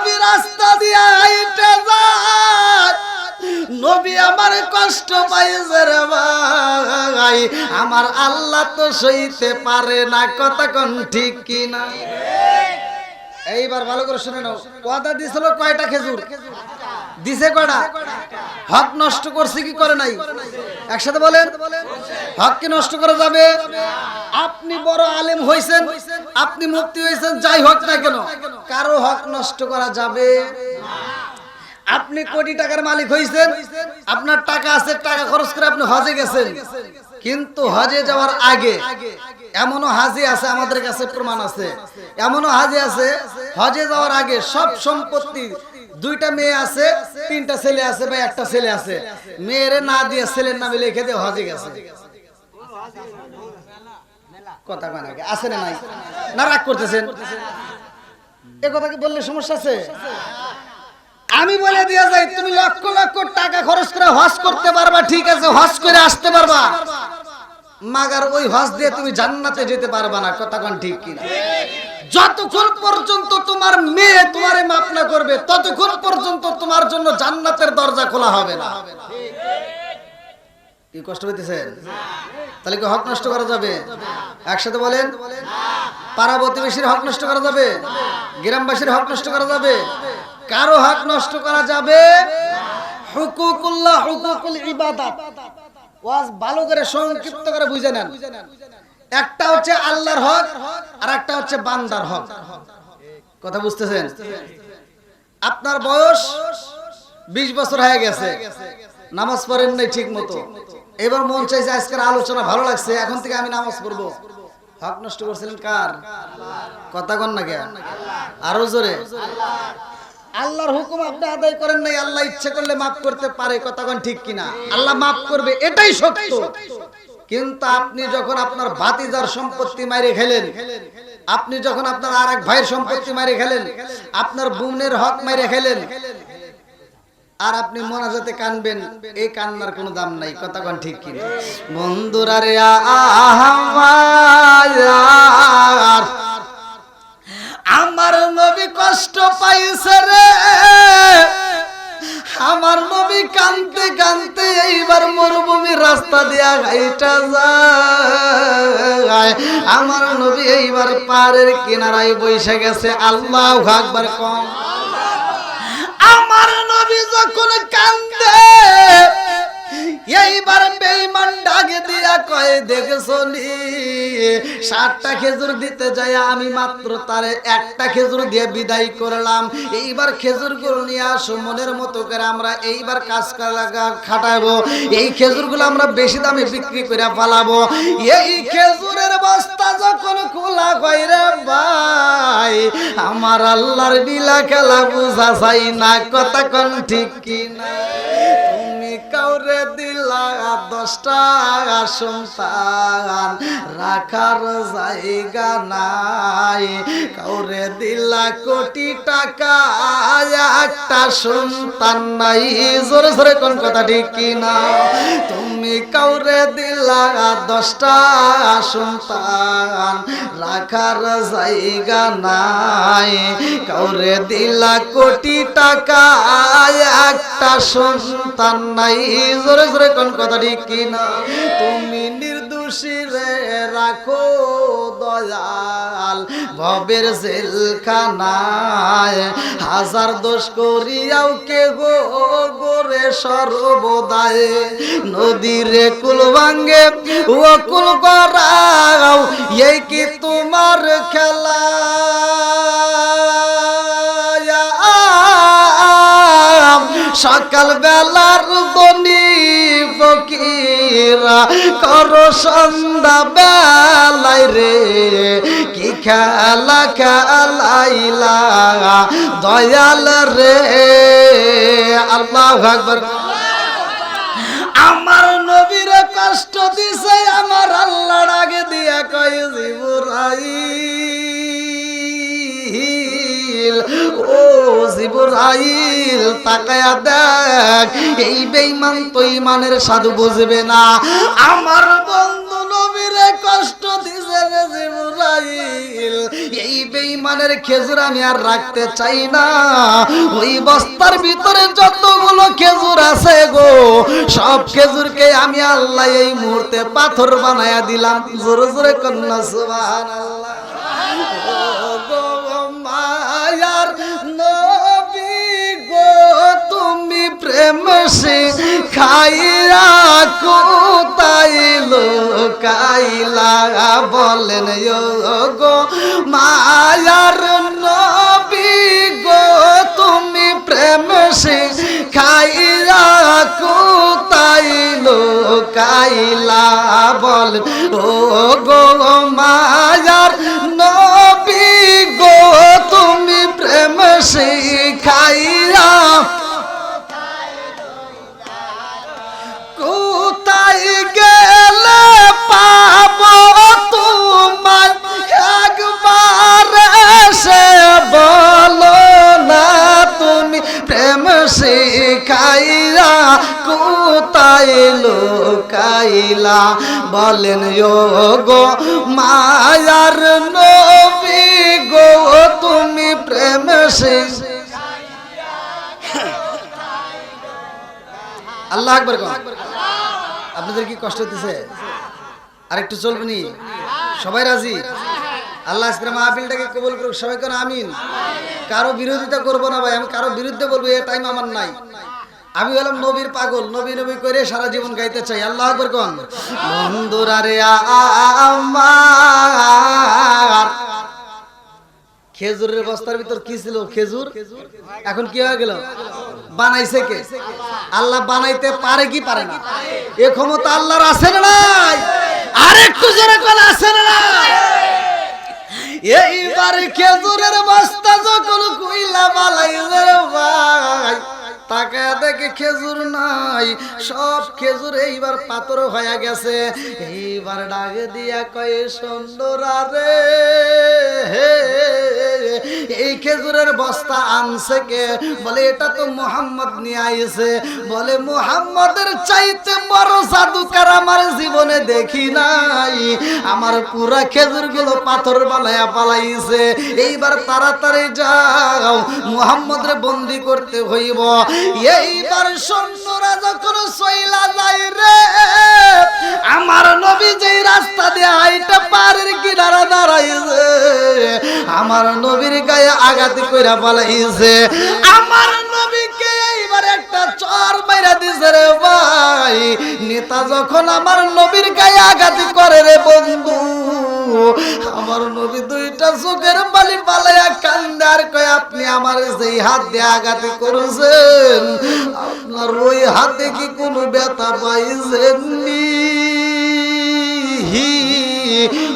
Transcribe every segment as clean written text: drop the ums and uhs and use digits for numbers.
নবী রাস্তা দিয়ে হাইটে যায়, নবী আমার কষ্ট পাইছে রে ভাই, আমার আল্লাহ তো সইতে পারে না। কথা কোন ঠিক কি না? এইবার ভালো করে শুনে নাও, কথা দিছিল কয়টা খেজুর দিছে? কয়টা? হক নষ্ট করছে কি করে নাই? একসাথে বলেন, হক কি নষ্ট করা যাবে? আপনি বড় আলেম হইছেন, আপনি মুফতি হইছেন, যাই হোক না কেন, কারো হক নষ্ট করা যাবে? আপনি কোটি টাকার মালিক হইছেন, আপনার টাকা আছে, টাকা খরচ করে আপনি হজে গেছেন, কিন্তু হজে যাওয়ার আগে এমনও হাজি আছে, আমাদের কাছে প্রমাণ আছে, এমনও হাজি আছে হজে যাওয়ার আগে সব সম্পত্তি, দুইটা মেয়ে আছে, তিনটা ছেলে আছে বা একটা ছেলে আছে, মেয়েরে না দিয়ে ছেলের নামে লিখে দিয়ে হজে গেছে। কথা কয় নাকি? আছে না নাই? না রাগ করতেছেন? এ কথা কি বললে সমস্যা আছে? আমি বলে দিয়ে যাই, তুমি লক্ষ লক্ষ টাকা খরচ করে হজ করতে পারবা, ঠিক আছে, হজ করে আসতে পারবা, মাগার ওই হজ দিয়ে তুমি জান্নাতে যেতে পারবা না। কথা কোন ঠিক কি না? যতক্ষণ পর্যন্ত তোমার মেয়ে তোমারে মাফ না করবে, ততক্ষণ পর্যন্ত তোমার জন্য জান্নাতের দরজা খোলা হবে না। কি কষ্ট হইতেছেন? তাহলে কি হক নষ্ট করা যাবে? একসাথে বলেন, পাড়া প্রতিবেশীর হক নষ্ট করা যাবে? গ্রামবাসীর হক নষ্ট করা যাবে? কারো হক নষ্ট করা যাবে? হুকুকুল্লাহ, হুকুকুল ইবাদাত, ওয়াজ ভালো করে সংক্ষিপ্ত করে বুঝে নেন। একটা হচ্ছে আল্লাহর হক, আর একটা হচ্ছে বান্দার হক। কথা বুঝতেছেন? আপনার বয়স 20 বছর হয়ে গেছে, নামাজ পড়েন নাই ঠিক মতো, এবার মন চাইছে আজকের আলোচনা ভালো লাগছে, এখন থেকে আমি নামাজ পড়বো। হক নষ্ট করছিলেন কার? কথা কন না কেন? আরো জোরে। আল্লাহর হুকুম আপনি আদায় করেন নাই, আল্লাহ ইচ্ছে করলে মাফ করতে পারে। কথা কোন ঠিক কিনা? আল্লাহ মাফ করবে, এটাই সত্য। কিন্তু আপনি যখন আপনার ভাতিজার সম্পত্তি মাইরে খেলেন, আপনি যখন আপনার আরেক ভাইয়ের সম্পত্তি মাইরে খেলেন, আপনার বোনের হক মাইরে খেলেন, আর আপনি মোনাজাতে কানবেন, এই কান্নার কোনো দাম নাই। কথা কোন ঠিক কিনা? বন্ধুরা রে, আমার নবী কষ্ট পাইছে রে, আমার নবী কানতে কানতে এইবার মরুভূমি রাস্তা দিয়া হাইটা যায়, আমার নবী এইবার পাড়ের কিনারায় বসে গেছে। আল্লাহু আকবার কম। আমার নবী যখন কান্দে, এইবার বেঈমান ডাকে দিয়া কয়, দেখছো নি 7টা খেজুর দিতে যায় আমি মাত্র তারে 1টা খেজুর দিয়ে বিদায় করলাম, এইবার খেজুরগুলো নিয়ে আসো, মনের মতো করে আমরা এইবার কাজ খাটাবো, এই খেজুরগুলো আমরা বেশি দামে বিক্রি করে ফেলাবো। এই খেজুরের বস্তা যখন খোলা হয় রে ভাই, আমার আল্লাহর লীলা খেলা বুঝা যায় না। কথা কোন ঠিক কি না? তুমি কাউরে দিলা 10টা সন্তান, রাখার জায়গা নাই, কাউরে দিলা কোটি টাকা, একটা সন্তান নাই। জোরে জোরে কোন কথা ঠিক কি না? তুমি কাউরে দিলা 10টা সন্তান, রাখার জায়গা নাই, কাউরে দিলা কোটি টাকা, একটা সন্তান নাই। জোরে জোরে কোন কথা ঠিক কি না? তুমি নির্দোষী রে রাখো দয়াল ভবের জেলখানায়, হাজার দোষ করিয়াও কে গো গোরে সর্বদায়, নদীরে কুল ভাঙ্গে ও কুল করাও, এই কি তোমার খেলা? সকাল বেলার দনি ফকিরা করো সন্ধ্যা বেলায় রে, কি খেলা খেলাইলা দয়াল রে। আল্লাহু আকবার। আমার নবীর কষ্ট দিছে, আমার আল্লাহ ডাকে দিয়া কয়, জিবরাইল ও জিবরাইল তাকায়া দেখ, এই বেঈমান তো ঈমানের সাধু বুঝবে না, আমার বন্ধু নবীরে কষ্ট দিছে রে জিবরাইল, এই বেঈমান পরিমাণের খেজুর আমি আর রাখতে চাই না। ওই বস্তার ভিতরে যতগুলো খেজুর আছে গো, সব খেজুরকে আমি আল্লাহ এই মুহূর্তে পাথর বানায়া দিলাম। জোরে জোরে কন্যা সুবহানাল্লাহ। ও গো মায়ার নবী গো, তুমি প্রেম শিখাইয়া কোথায় লুকাইলা? বলেন ও গো মায়ার নবী গো, তুমি প্রেম শিখাইয়া কোথায় লুকাইলা? বলেন ও গো মায়ার নবী গো, তুমি প্রেম শিখাইয়া কোথায় গেলে পাবো তোমার? একবার এসে বলো না, তুমি প্রেম শিখাইয়া কোথায় লুকাইলা? বলেন ও গো মায়ার নবী গো, তুমি প্রেম শিখাইয়া। আল্লাহু আকবার। আপনাদের কি কষ্ট হতেছে? আর একটু চলবেনি? সবাই রাজি? আল্লাহ আজকের মাহফিলটাকে কবুল করুক। সবাই কোন আমিন। কারো বিরোধিতা করব না ভাই, আমি কারো বিরুদ্ধে বলবো এই টাইম আমার নাই। আমি হলাম নবীর পাগল, নবী নবী করে সারা জীবন গাইতে চাই। আল্লাহু আকবার কোন। বন্ধুরা রে আমার, খেজুরের বস্তার ভিতর কি ছিল? খেজুর। এখন কি হয়ে গেল? বানাইছে কে? আল্লাহ বানাইতে পারে কি পারে না? এ ক্ষমতা আল্লাহর আছে না নাই? আরেকটু জোরে কোন আছে না নাই? এইবার খেজুরের বস্তা যখন কইলা বানাইছে ভাই, তাকে দেখে খেজুর নাই, সব খেজুর এইবার পাথর হয়ে গেছে। এইবার ডাক দিয়া কয়ে সুন্দরা রে, এই খেজুরের বস্তা আনছে কে? বলে এটা তো মুহাম্মদ নিয়ে আইছে। বলে মুহাম্মদের চাইতে বড় জাদুকর আমার জীবনে দেখি নাই, আমার পুরা খেজুর গুলো পাথর বানায়া পালাইছে। এইবার তাড়াতাড়ি যাও, মুহাম্মদের বন্দি করতে হইব। এইবার সৈন্যরা যখন চইলা যায় রে, আমার নবী যেই রাস্তা দিয়ে হাইটা পারের কিনারা দাঁড়াইছে, আমার নবীর গায়ে আঘাত কইরা পালাইছে। আমার নবীকে এইবার একটা চর মাইরা দিছে রে ভাই। নেতা যখন আমার নবীর গায়ে আঘাত করে রে বন্ধু, আমার নবী দুইটা চোখের বালি পালাইয়া কান্দে আর কয়, আপনি আমার যেই হাত দিয়ে আঘাত করেছেন, আপনার ওই হাতে কি কোনো ব্যথা পাইছেন?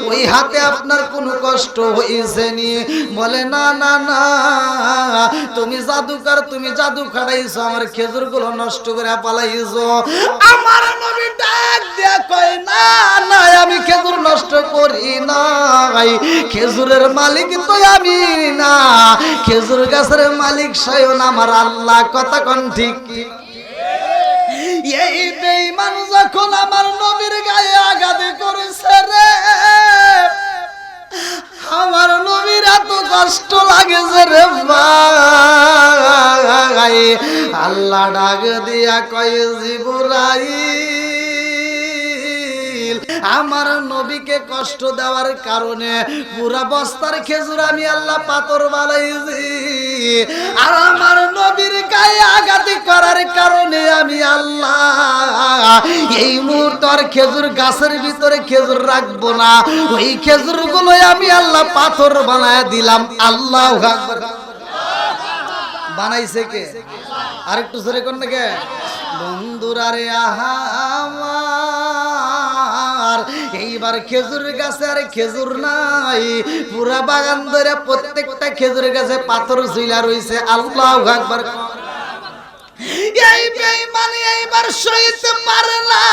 ওই হাতে আপনার কোনো কষ্ট হয়েছে নি? বলে না না না, তুমি জাদুকর, তুমি জাদু খাটাইছো, আমার খেজুর গুলো নষ্ট করে পালাইছো। আমার নবী ডাক দিয়া কয়, না না, আমি খেজুর নষ্ট করি নাই, খেজুরের মালিক তো আমি না, খেজুর গাছের মালিক স্বয়ং আমার আল্লাহ। কথা কোন ঠিক? এই বেঈমান যখন আমার নবীর গায়ে আঘাত করেছে রে, আমার নবীর এত কষ্ট লাগেছে রে ভাই। আল্লাহ ডাক দিয়া কয়, জিবরাইল, আমার নবীকে কষ্ট দেওয়ার কারণে পুরা বস্তার খেজুর আমি আল্লাহ পাথর বানাইছি, আর আমার নবীর গায়ে আঘাত করার কারণে আমি আল্লাহ এই মুহূর্তে আর খেজুর গাছের ভিতরে খেজুর রাখবো না, ওই খেজুর গুলো আমি আল্লাহ পাথর বানায় দিলাম। আল্লাহু আকবার। বানাইছে কে? আরেকটু জোরে কোন কে? বন্ধুরা রে আমার, এইবার খেজুর গাছে আর খেজুর নাই, পুরা বাগান ধরে প্রত্যেকটা খেজুর গাছে পাথর ঝুলা রইছে। আল্লাহু আকবার। এই বেঈমানি এইবার সইতে পারে না,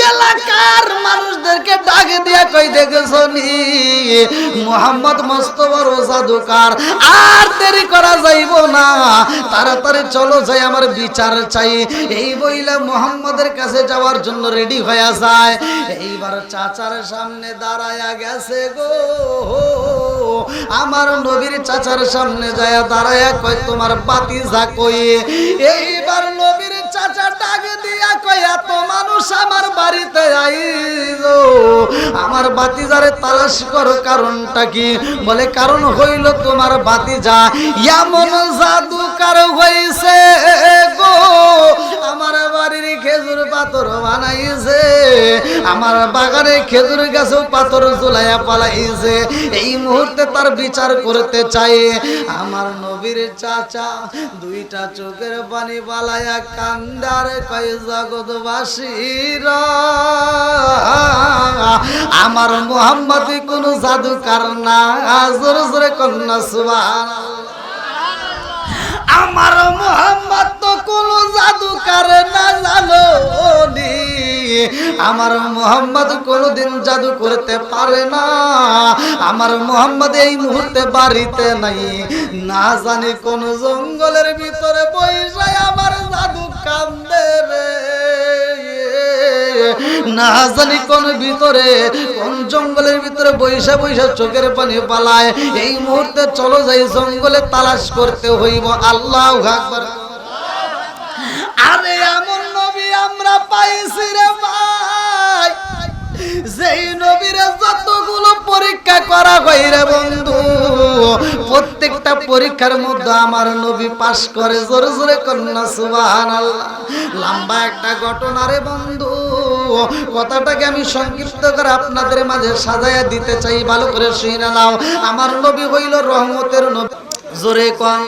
এলাকার মানুষদেরকে ডাকে দিয়া কই দেখেছো নি মুহাম্মদ মস্ত বড় জাদুকার, আর দেরি করা যাইব না, তাড়াতাড়ি চলো যাই আমার বিচার চাই। এই বইলা মুহাম্মদের কাছে যাওয়ার জন্য রেডি হয়ে যায়। এইবার চাচার সামনে দাঁড়ায়া গেছে গো, আমার নবীর চাচার সামনে যায় দাঁড়ায়া কয় তোমার বাতিজা কই? এইবার নবীর চাচা ডাকে দিয়া কয় এত মানুষ আমার বাড়িতে আইলো, আমার বাতিজারে তালাশ করো, কারণটা কি? বলে কারণ হইল তোমার বাতিজা এমন জাদুকার হইছে গো, আমার বাড়ির খেজুর পাথর বানাইছে, আমার বাগানে খেজুর গাছেও পাথর ঝুলাইয়া পালাইছে, এই মুহূর্তে তার বিচার করতে চাই। আমার নবীর চাচা দুইটা চোখের পানি পালাইয়া কান্দার কয় জগৎবাসীরা আমার মুহাম্মদ কোন জাদুকার না, জোরে জোরে কন্যা সুবহানাল্লাহ। আমার মুহাম্মদ তো কোন জাদুকার না জানো নি, আমার মুহাম্মদ কোনদিন জাদু করতে পারে না, আমার মুহাম্মদ এই মুহূর্তে বাড়িতে নাই, না জানি কোন জঙ্গলের ভিতরে বসে আমার জাদু কান্দে রে, না জানি কোন ভিতরে কোন জঙ্গলের ভিতরে বৈশা বৈশা চোখের পানি পালায়। এই মুহূর্তে চলো যাই জঙ্গলে তালাশ করতে হইব। আল্লাহু আকবার। আরে এমন নবী আমরা পাইছি রে ভাই, যেই নবীর যতগুলো পরীক্ষা করা হয় রে বন্ধু, প্রত্যেকটা পরীক্ষার মধ্যে আমার নবী পাস করে। জোরে জোরে কন্যা সুবহানাল্লাহ। লম্বা একটা ঘটনা রে বন্ধু, কথাটাকে আমি সংক্ষিপ্ত করে আপনাদের মাঝে সাজায়া দিতে চাই, ভালো করে শুনে নাও। আমার নবী হইল রহমতের নবী, জোরে কম।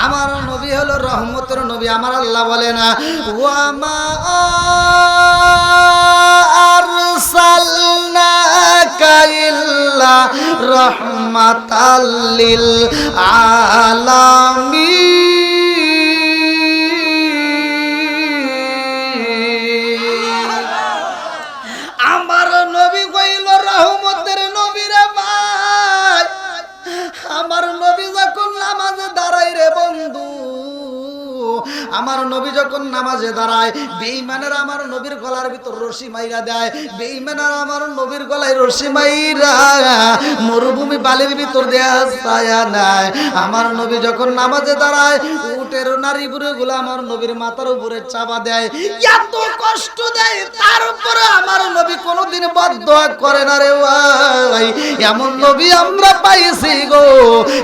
আমার নবী হলো রহমতের নবী। আমার আল্লাহ বলে না ওয়ামা আরসালনাকা ইল্লা রাহমাতাল লিল আলামিন। আমার নবী হইল রহমতের নবী রে ভাই। আমার নবী যখন নামাজে দাঁড়ায় রে বন্ধু, আমার নবী যখন নামাজে দাঁড়ায়, বেঈমানেরা আমার নবীর গলার ভিতর রশি মাইরা দেয়, বেঈমানেরা আমার নবীর গলায় রশি মাইরা মরুভূমি বালির ভিতর দেয়া ছায়া নেয়। আমার নবী যখন নামাজে দাঁড়ায়, উটের নারী বুড়ে গুলো আমার নবীর মাথার উপরে চাপা দেয়, এত কষ্ট দেয়, তারপরে আমার নবী কোনোদিন বদদোয়া করে না রে ভাই। এমন নবী আমরা পাইছি গো।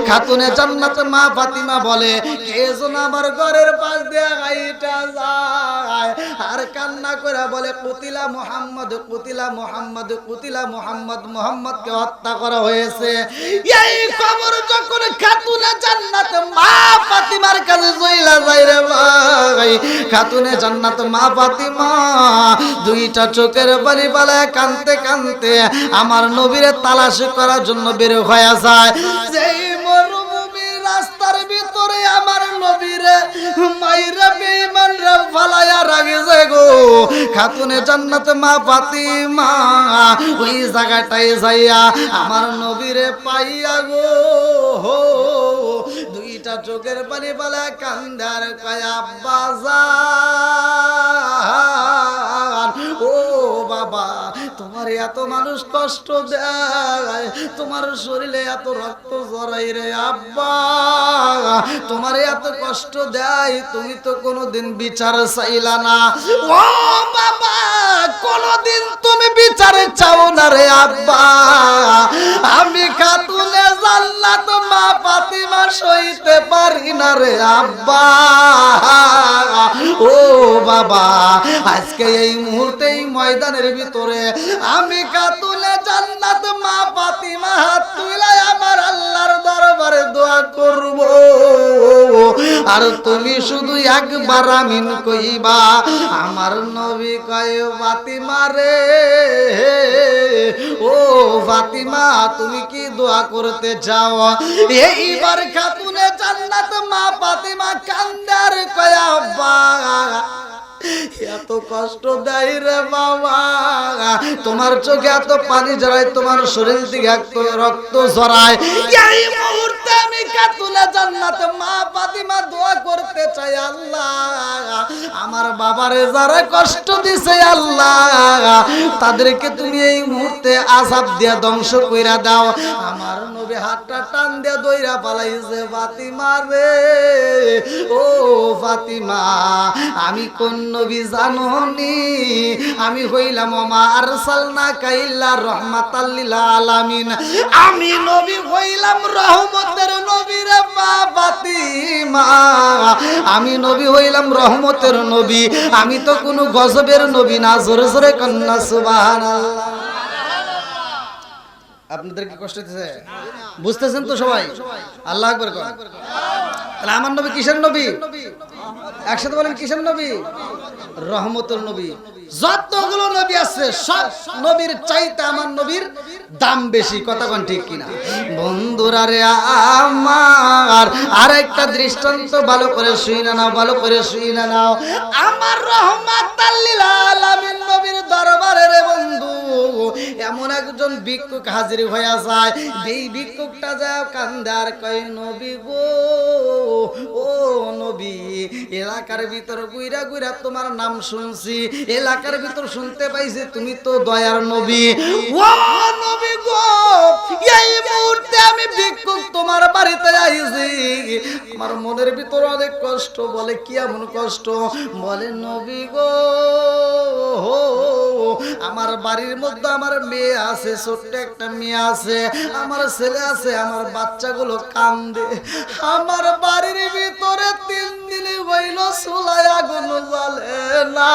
খাতুনে জান্নাত মা ফাতিমা বলে, কে যেন আমার ঘরের পাশ দিয়ে গাইটা যায় আর কান্না করে বলে কুতিলা মুহাম্মদ, কুতিলা মুহাম্মদ, কুতিলা মুহাম্মদ, মুহাম্মদকে হত্যা করা হয়েছে। এই খবর যখন খাতুনে জান্নাত মা ফাতিমার কাছে চইলা যায় রে ভাই, খাতুনে জান্নাত মা ফাতিমা দুইটা চোখের পানি পালায় কাঁদতে কাঁদতে আমার নবীরে তালাশ করার জন্য বের হয়ে যায়। যেই মরুভূমির রাস্তার ভিতরে আমার নবীরে মাইরা বেঈমানরা ফালায়া রাগে যায় গো, খাতুনে জান্নাত মা ফাতিমা ওই জায়গাটায় যাইয়া আমার নবীরে পাইয়া গো, দুইটা চোখের পানি পালা কান্দার কয় আব্বা জান, ও বাবা তোমার এত মানুষ কষ্ট দেয়, তোমার শরীরে এত রক্ত জড়াই রে আব্বা, তোমার এত কষ্ট দেয়, তুমি তো কোনোদিন বিচার চাইলা না। ও বাবা কোনোদিন তুমি বিচারে চাও না রে আব্বা, আমি খাতুনে জান্নাত মা ফাতিমা সইতে পারি না রে আব্বা। ও বাবা আজকে এই মুহূর্তে এই ময়দানের ভিতরে আমি খাতুনে জান্নাত মা ফাতিমা হাত তুলে আমার আল্লাহর দরবারে দোয়া করব, আর তুমি শুধু একবার আমিন কইবা। আমার নবী কয় ফাতিমা রে, ও ফাতিমা তুমি কি দোয়া করতে চাও? এইবার খাতুনে জান্নাত মা ফাতিমা কান্দার কয় আব্বা এত কষ্ট দেয় রে বাবা, তোমার চোখে এত পানি ঝরায়, তোমার শরীর থেকে এত রক্ত ঝরায়, এই মুহূর্তে আমি খাতুনে জান্নাত মা ফাতিমা দোয়া করতে চাই আল্লাহ আমার বাবারে যারা কষ্ট দিছে আল্লাহ তাদেরকে তুমি এই মুহূর্তে আযাব দিয়া ধ্বংস কইরা দাও। আমার নবী হাতটা টান দিয়া দইরা পালাইছে ফাতিমা রে, ও ফাতিমা আমি কোন নবী জানোনি? আমি হইলাম ওমা আরসালনাকা ইল্লা রাহমাতাল লিল আলামিন, আমি নবী হইলাম রহমতের নবী রে ফাতিমা, আমি নবী হইলাম রহমতের নবী, আমি তো কোনো গজবের নবী না। জোরে জোরে কন্যা সুবহানাল্লাহ। আপনাদের কি কষ্ট হচ্ছে? বুঝতেছেন তো সবাই? আল্লাহু আকবার কর। তাহলে আমার নবী কিসের নবী? একসাথে বলেন কিসের নবী? রহমতের নবী। যতগুলো নবী আছে সব নবীর চাইতে আমার নবীর দাম বেশি। কথা কোন ঠিক কিনা? বন্ধুরা রে আমার আরেকটা দৃষ্টান্ত ভালো করে শুইনা নাও, ভালো করে শুইনা নাও। আমার রহমাতাল লিল আলামিন নবীর দরবারে রে বন্ধু এমন একজন ভিক্ষুক হাজির হয়ে যায়। এই ভিক্ষুকটা যায় কান্দে আর কয় নবী গো, ও নবী এলাকার ভিতর গুইরা গুইরা তোমার নাম শুনছি, এলাকার ভিতর শুনতে পাইছি তুমি তো দয়ার নবী। ও নবী গো এই মুহূর্তে আমি ভিক্ষুক তোমার বাড়িতে আইছি, আমার মনের ভিতর অনেক কষ্ট। বলে কি এমন কষ্ট? বলে নবী গো আমার বাড়ির মধ্যে আমার মেয়ে আছে, ছোট্ট একটা মেয়ে আছে, আমার ছেলে আছে, আমার বাচ্চাগুলো কান্দে, আমার বাড়ির ভিতরে 3 দিন হইল চুলায় আগুন জ্বলে না,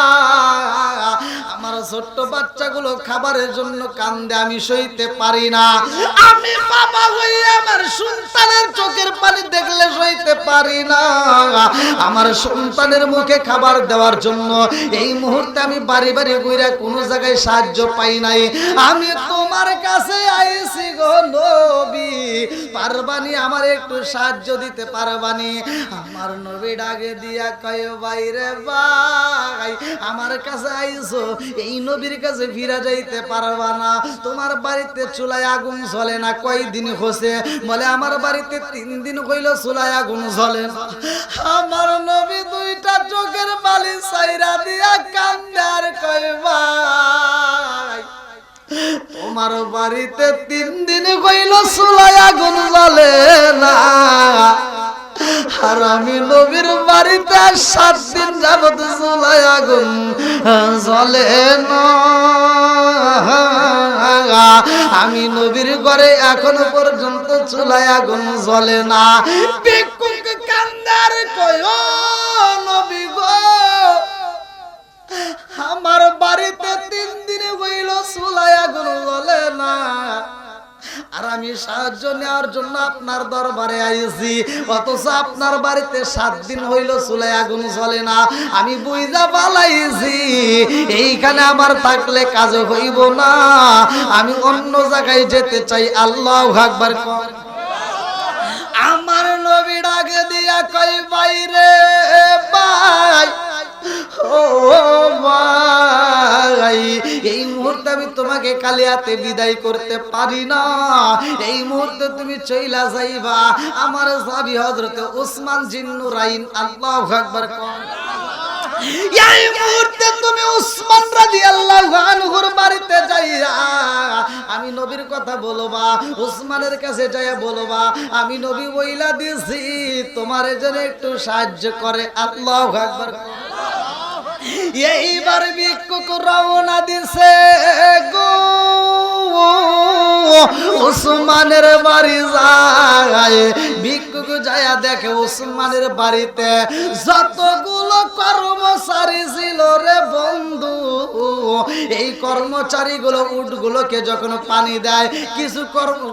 আমার ছোট্ট বাচ্চাগুলো খাবারের জন্য কান্দে, আমি সইতে পারি না, আমি বাবা হয়ে আমার সন্তানের চোখের পানি দেখলে সইতে পারি না, আমার সন্তানের মুখে খাবার দেওয়ার জন্য এই মুহূর্তে আমি বাড়ি বাড়ি ঘুরে কোনো জায়গায় সাহায্য পাই নাই, আমি তোমার কাছে আইছি গো নবী, পারবানি আমার একটু সাহায্য দিতে পারবানি? আমার নবী ডাকে দিয়া কয় বাইরে ভাই আমার কাছে আইছো, এই নবীর কাছে ফিরা যাইতে পারবা না, তোমার বাড়িতে চুলায় আগুন জ্বলে না, কয়দিন হইছে? বলে আমার বাড়িতে 3 দিন হইল চুলায় আগুন জ্বলে না। আমার নবী 2টা চোখের বালি ছাইরা দিয়া কান্দে আর কয় ভাই তোমার বাড়িতে 3 দিন হইল চুলায় আগুন জ্বলে না, আর আমি নবীর বাড়িতে 7 দিন যাবত চুলায় আগুন জ্বলে না, আমি নবীর ঘরে এখনো পর্যন্ত চুলায় আগুন জ্বলে না। ভিক্ষুক কান্দার কয় ও নবী গো আমার বাড়িতে 3 দিন হইল চুলায় আগুন জ্বলে না, আর আমি সাহায্য নেওয়ার জন্য আপনার দরবারে আইছি, অথচ আপনার বাড়িতে 7 দিন হইল চুলায় আগুন জ্বলে না, আমি বুইজা পালাইছি এইখানে আমার থাকলে কাজ হইব না, আমি অন্য জায়গায় যেতে চাই। আল্লাহু আকবার। আমার নবী ডাকে দিয়া কই বাইরে ভাই, ও ভাই এই মুহূর্তে আমি তোমাকে কালিয়াতে বিদায় করতে পারি না, এই মুহূর্তে তুমি চইলা যাইবা। আমার সাহাবী হযরতে ওসমান জিন্নুরাইন আল্লাহু আকবার কোন এই মুহূর্তে তুমি ওসমান রাদিয়াল্লাহু আনহুর বাড়িতে যাইয়া আমি নবীর কথা বলবা, ওসমানের কাছে যাইয়া বলবা আমি নবী বইলা দিছি তোমারে যেন একটু সাহায্য করে। আল্লাহু আকবার। এইবার ভিক্ষুক রওনা দিছে গো উসমানের বাড়ি যায়। ভিক্ষুক যায়া দেখে উসমানের বাড়িতে যতগুলো কর্মচারী ছিল রে বন্ধু, এই কর্মচারীগুলো উটগুলোকে যখন পানি দেয়, কিছু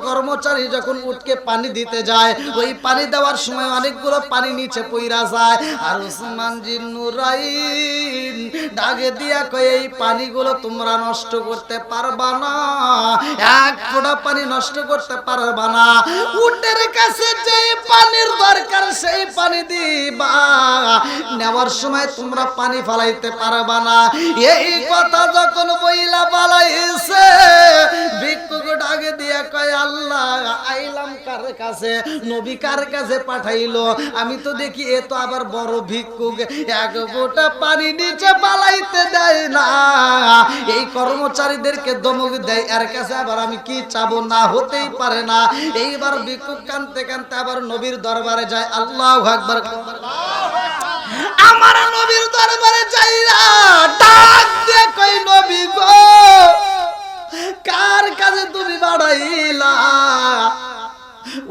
কর্মচারী যখন উটকে পানি দিতে যায়, ওই পানি দেওয়ার সময় অনেকগুলো পানি নিচে পইরা যায়। আর উসমান জিন্নুরাইন ডাকে দিয়া কয়, এই পানিগুলো তোমরা নষ্ট করতে পারবা না, এক ফোঁটা পানি নষ্ট করতে পারবা না। উটের কাছে যে পানির দরকার সেই পানি দিবা, নেওয়ার সময় তোমরা পানি ফালাইতে পারবা না। এই কথা যখন বইলা বালাইছে, ভিক্ষুক ডাকে দিয়া কয়, আল্লাহ আইলাম কার কাছে, নবী কার কাছে পাঠাইলো? আমি তো দেখি এ তো আবার বড় ভিক্ষুক, এক ফোঁটা পানি নিচে বালাইতে দেয় না, এই কর্মচারীদেরকে ধমক দেয়, এর কাছে আবার আমি কি চাবো? না, হতেই পারে না। এইবার ভিক্ষুক কানতে কানতে আবার নবীর দরবারে যায়। আল্লাহু আকবার। আমার নবীর দরবারে যাইরা ডাক দিয়ে কই, নবী গো, কার কাছে তুমি বাড়াইলা?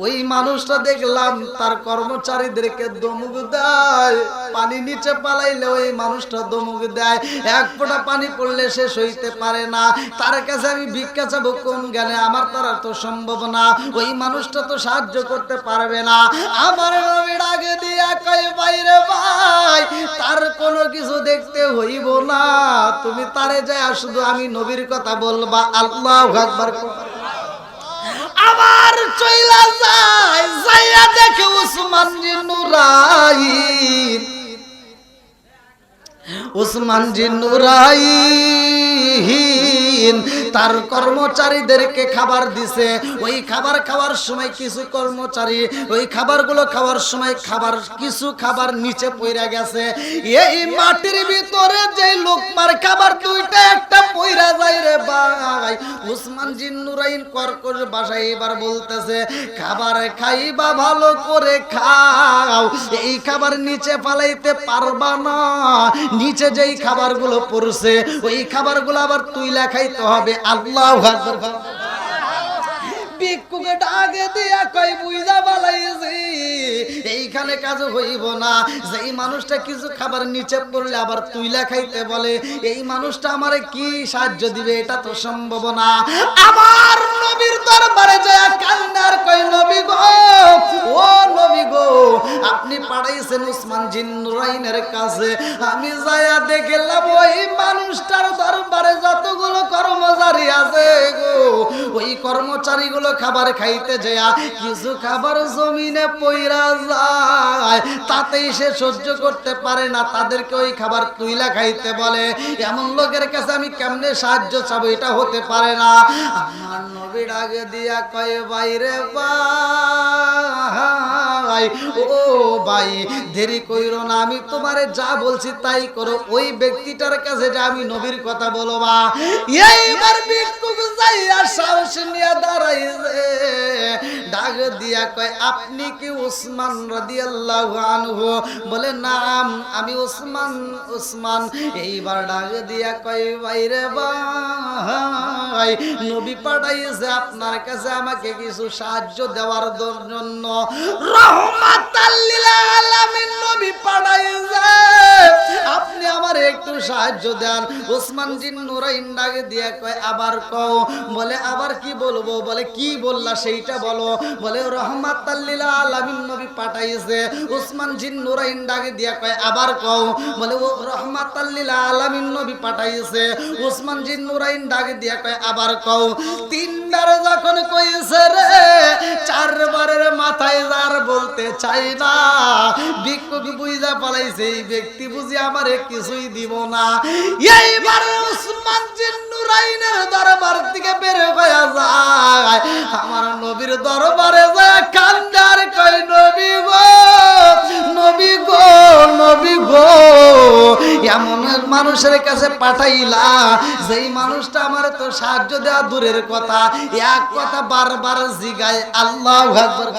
ওই মানুষটা দেখলাম তার কর্মচারীদেরকে ধমক দেয়, পানি নিচে পালাইলে ওই মানুষটা ধমক দেয়, এক ফোঁটা পানি পড়লে সে সইতে পারে না, তার কাছে আমি ভিক্ষা চাবো কোন জ্ঞানে? আমার দ্বারা তো সম্ভব না, ওই মানুষটা তো সাহায্য করতে পারবে না। আমার নবীর আগে দিয়া কয়, বাইরে ভাই, তার কোনো কিছু দেখতে হইব না, তুমি তারে যায় শুধু আমি নবীর কথা বলবা। আল্লাহু আকবার। আবার চইলা যায়, যাইয়া দেখে উসমান জিন্নুরাইন, উসমান জিন্নুরাইন তার কর্মচারীদেরকে খাবার দিছে। ওই খাবার খাওয়ার সময় কিছু কর্মচারী ওই খাবারগুলো খাওয়ার সময় কিছু খাবার নিচে পইরা গেছে। এই মাটির ভিতরে যে লোকমার খাবার দুইটা একটা পইরা যায় রে ভাই। উসমান জিন্নুরাইন কর্কশ ভাষায় এবার বলতেছে, খাবার খাইবা ভালো করে খাও, এই খাবার নিচে ফালাইতে পারবা না, নিচে যেই খাবারগুলো পড়ছে ওই খাবারগুলো আবার তুইলা খাইতে হবে। আল্লাহু আকবার। ভিক্ষুকে ডাকে দিয়া কই, বুইজা বালাইছি এইখানে কাজ হইব না, যেই মানুষটা কিছু খাবার নিচে পড়লে আবার তুইলা খাইতে বলে, এই মানুষটা আমারে কি সাহায্য দিবে? এটা তো সম্ভব না। আমার নবীর দরবারে যায় কান্নার কই, নবী গো, ও নবী গো, আপনি পাঠাইছেন উসমান জিন্নুরাইনের কাছে, আমি যায়া দেখলাম ওই মানুষটার দরবারে যতগুলো কর্মচারী আছে গো, ওই কর্মচারীগুলো খাবার খাইতে যায়, কিছু খাবার জমিনে পইরা যায়, তাতেই সে সহ্য করতে পারে না, তাদেরকে ওই খাবার তুইলা খাইতে বলে। এমন লোকের কাছে আমি কেমনে সাহায্য চাবো? এটা হতে পারে না। আমার নবীর আগে দিয়া কয়, বাইরে ভাই, ও ভাই, দেরি কইরো না, আমি তোমারে যা বলছি তাই করো, ওই ব্যক্তিটার কাছে যে আমি নবীর কথা বলবা। এইবার ভিক্ষুক যাইয়া সাহস নিয়ে দাঁড়াইছে, ডাক দিয়া কয়, আপনি কি উসমান রাদিয়াল্লাহু আনহু? বলে, নাম, আমি উসমান। এইবার ডাক দিয়া কয়, বাইরে ভাই, নবী পাঠাইছে আপনার কাছে আমাকে কিছু সাহায্য দেওয়ার জন্য, রহমাতাল লিল আলামিন নবী পাঠাইছে, আপনি আমার একটু সাহায্য দেন। উসমান জিন্নুরাইন ডাকে দিয়া কয়, আবার কও। বলে, আবার কি বলবো? বলে, কি বললা সেইটা বলো। বলে, রহমাতাল লিল আলামিন নবী পাঠাইছে। উসমান জিন্নুরাইন ডাকে দিয়া কয়, আবার কও। বলে, ও রহমাতাল লিল আলামিন নবী পাঠাইছে। উসমান জিন্নুরাইন ডাকে দিয়া কয়, আবার কও। তিনবার যখন কইছে রে, চারবারের মাথায় যার বলতে চাই না, ভিক্ষুক বুঝা পালাইছে এই ব্যক্তি বুঝি আমারে কিছুই দিব না। এইবার উসমান জিন্নুরাইনের দরবার থেকে বের হয়ে যায়, আমার নবীর দরবারে যায় কান্দার কই, নবী গো, নবী গো, নবী গো, এমন মানুষের কাছে পাঠাইলা যেই মানুষটা আমার তো সাহায্য দেওয়া দূরের কথা, এক কথা বারবার জিগায়। আল্লাহু আকবার।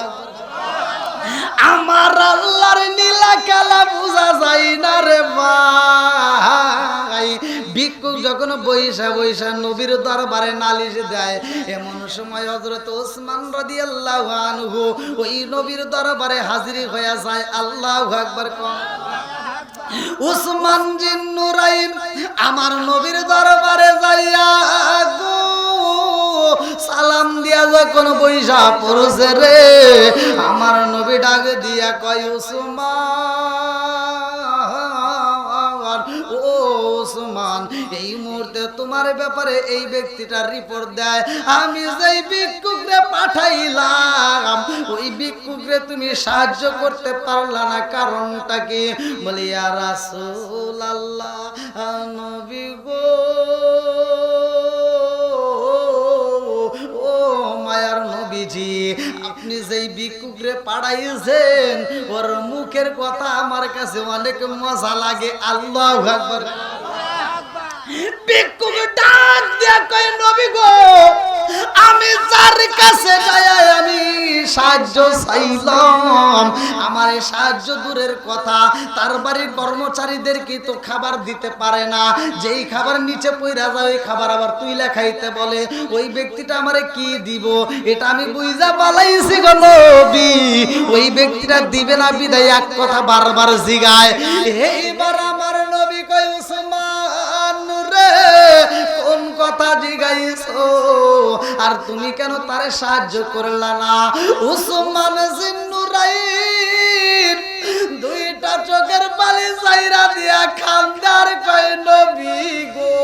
আমার আল্লাহর নীলা কালা বুঝা যায় না রে ভাই, যায়। ভিক্ষুক যখন বৈশা বৈশা নবীর দরবারে নালিশ দেয়, এমন সময় হযরত ওসমান রাদিয়াল্লাহু আনহু ওই নবীর দরবারে হাজির হয়ে যায়। আল্লাহু আকবার। ওসমান জিন নুরাইন আমার নবীর দরবারে যাইয়া গো সালাম দিয়া যখন বৈশা পড়ছে রে, আমার নবী ডাক দিয়া কয়, ওসমান, ও ওসমান, এই মুহূর্তে তোমার ব্যাপারে এই ব্যক্তিটার রিপোর্ট দেয়, আমি যেই ভিক্ষুকরে পাঠাইলাম ওই ভিক্ষুকরে তুমি সাহায্য করতে পারলা না, কারণটা কি? বলি, ইয়া রাসূলুল্লাহ, নবী গো, ও মায়ার নবীজি, আপনি যেই ভিক্ষুকরে পাঠাইছেন ওর মুখের কথা আমার কাছে অনেক মজা লাগে। আল্লাহু আকবার। ভিক্ষুক ডাক দিয়া কয়, নবী গো, আমি যার কাছে যাই আমি সাহায্য চাইলাম, আমার এই সাহায্য দূরের কথা, তার বাড়ির কর্মচারীদেরকে তো খাবার দিতে পারে না, যেই খাবার নিচে পইরা যায় ওই খাবার আবার তুইলা খাইতে বলে, ওই ব্যক্তিটা আমারে কি দিব এটা আমি বুঝা পালাইছি গো নবী, ওই ব্যক্তিটা দিবে না বিদায় এক কথা বারবার জিগায়। এইবার আমার নবী কয়, ওসমান রে, কোন কথা জিগাইছো আর তুমি কেন তারে সাহায্য করলা না? ওসমান জিন নুরাইন দুইটা চোখের পানি চাইরা দিয়া খান্দার কয়, নবী গো,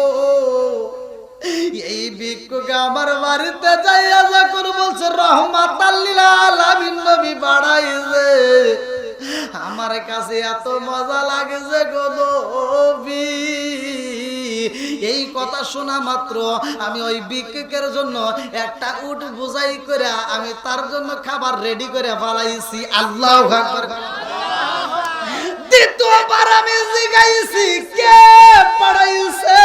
এই ভিক্ষুক আমার বাড়িতে যাইয়া যখন বলছে রহমাতাল লিল আলামিন নবী বাড়াইছে, আমার কাছে এত মজা লাগছে গো নবী। এই কথা শোনা মাত্র আমি ওই ভিক্ষুকের জন্য একটা উট বোঝাই করে আমি তার জন্য খাবার রেডি করে ফেলাইছি। আল্লাহু আকবার। দ্বিতীয়বার আমি জিগাইছি, কে পাঠাইছে?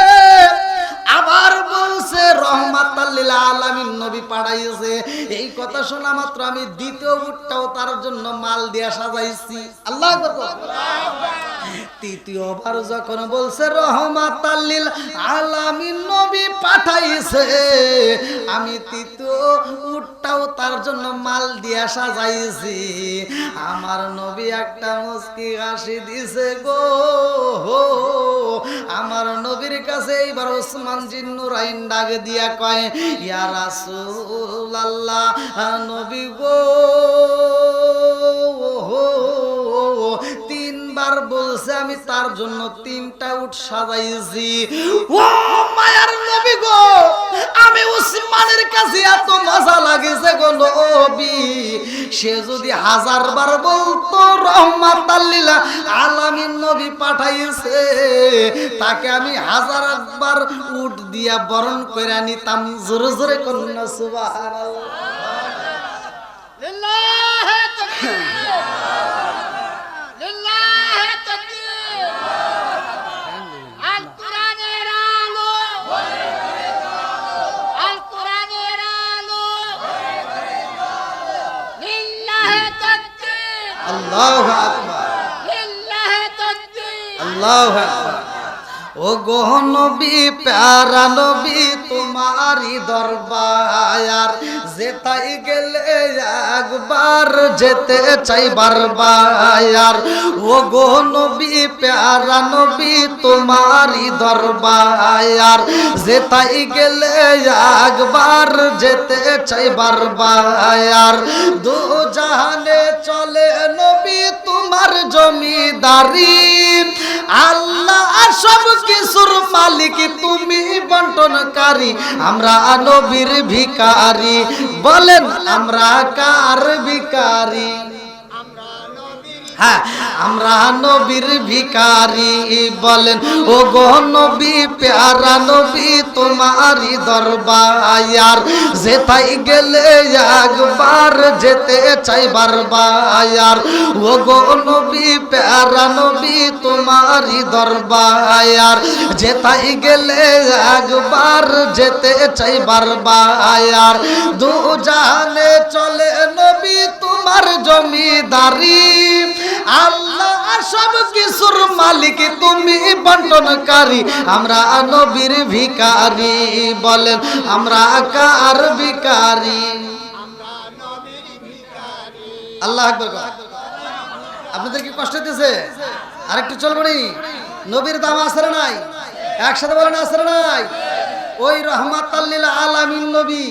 আবার বলছে রহমাতাল লিল আলামিন নবী পাঠাইছে। এই কথা শোনা মাত্র আমি দ্বিতীয় উটটাও তার জন্য মাল দিয়া সাজাইছি। আল্লাহু আকবার। তৃতীয়বার যখন বলছে রহমাতাল লিল আলামিন নবী পাঠাইছে, আমি তৃতীয় উটটাও তার জন্য মাল দিয়া সাজাইছি। আমার নবী একটা মুস্কি হাসি দিছে গো। আমার নবীর কাছে এইবার ওসমান জিন নুরাইন ডাক দিয়া কয়, ইয়া রাসূলুল্লাহ, নবী গো, তিনবার বলছে আমি তার জন্য তিনটা উট সাজাইছি। ও মায়ার নবী গো, আমি ওসমানের কাছে এত মজা লাগেছে গো নবী, সে যদি 1000 বার বলতো রহমাতাল লিল আলামিন নবী পাঠাইছে, তাকে আমি 1000 বার উট দিয়া বরণ কইরা নিতাম। জোরে জোরে কন্যা সুবহানাল্লাহ। লিল্লাহি তাকবীর, লিল্লাহি তাকবীর। আল কোরআনের আলো, আল কোরআনের আলো, লিল্লাহি তাকবীর। আল্লাহু আকবার, লিল্লাহি তাকবীর। আল্লাহু আকবার। ও গো নবী, প্যারা নবী, তোমারই দরবার যেতাই গেলে একবার যেতে চাই বারবার। ও গো নবী, প্যারা নবী, তোমারই দরবার যেতাই গেলে একবার যেতে চাই বারবার। দু জাহানে চলে নবী তোমার জমিদারি, আল্লাহ সব কিছুর মালিক, তুমি বন্টনকারী, আমরা নবীর ভিখারি। বলেন আমরা কার ভিখারি? হ্যাঁ, আমরা নবীর ভিখারি। বলেন ও গো নবী, প্যারা নবী, তোমারই দরবার যেতাই গেলে একবার যেতে চাই বারবার। ও গো নবী, প্যারা নবী, তোমারই দরবার যেতাই গেলে একবার যেতে চাই বারবার। দু জাহানে চলে নবী তোমার জমিদারি, আল্লাহ সব কিছুর মালিক, তুমি বন্টনকারী, আমরা নবীর ভিখারি। বলেন আমরা কার ভিখারি? আল্লাহ আকবার। আপনাদের কি কষ্ট হইতেছে? আরেকটু চলবো নি? নবীর দাম আছে না নাই? একসাথে বলেন আছে না নাই? ওই রহমাতাল লিল আলামিন নবী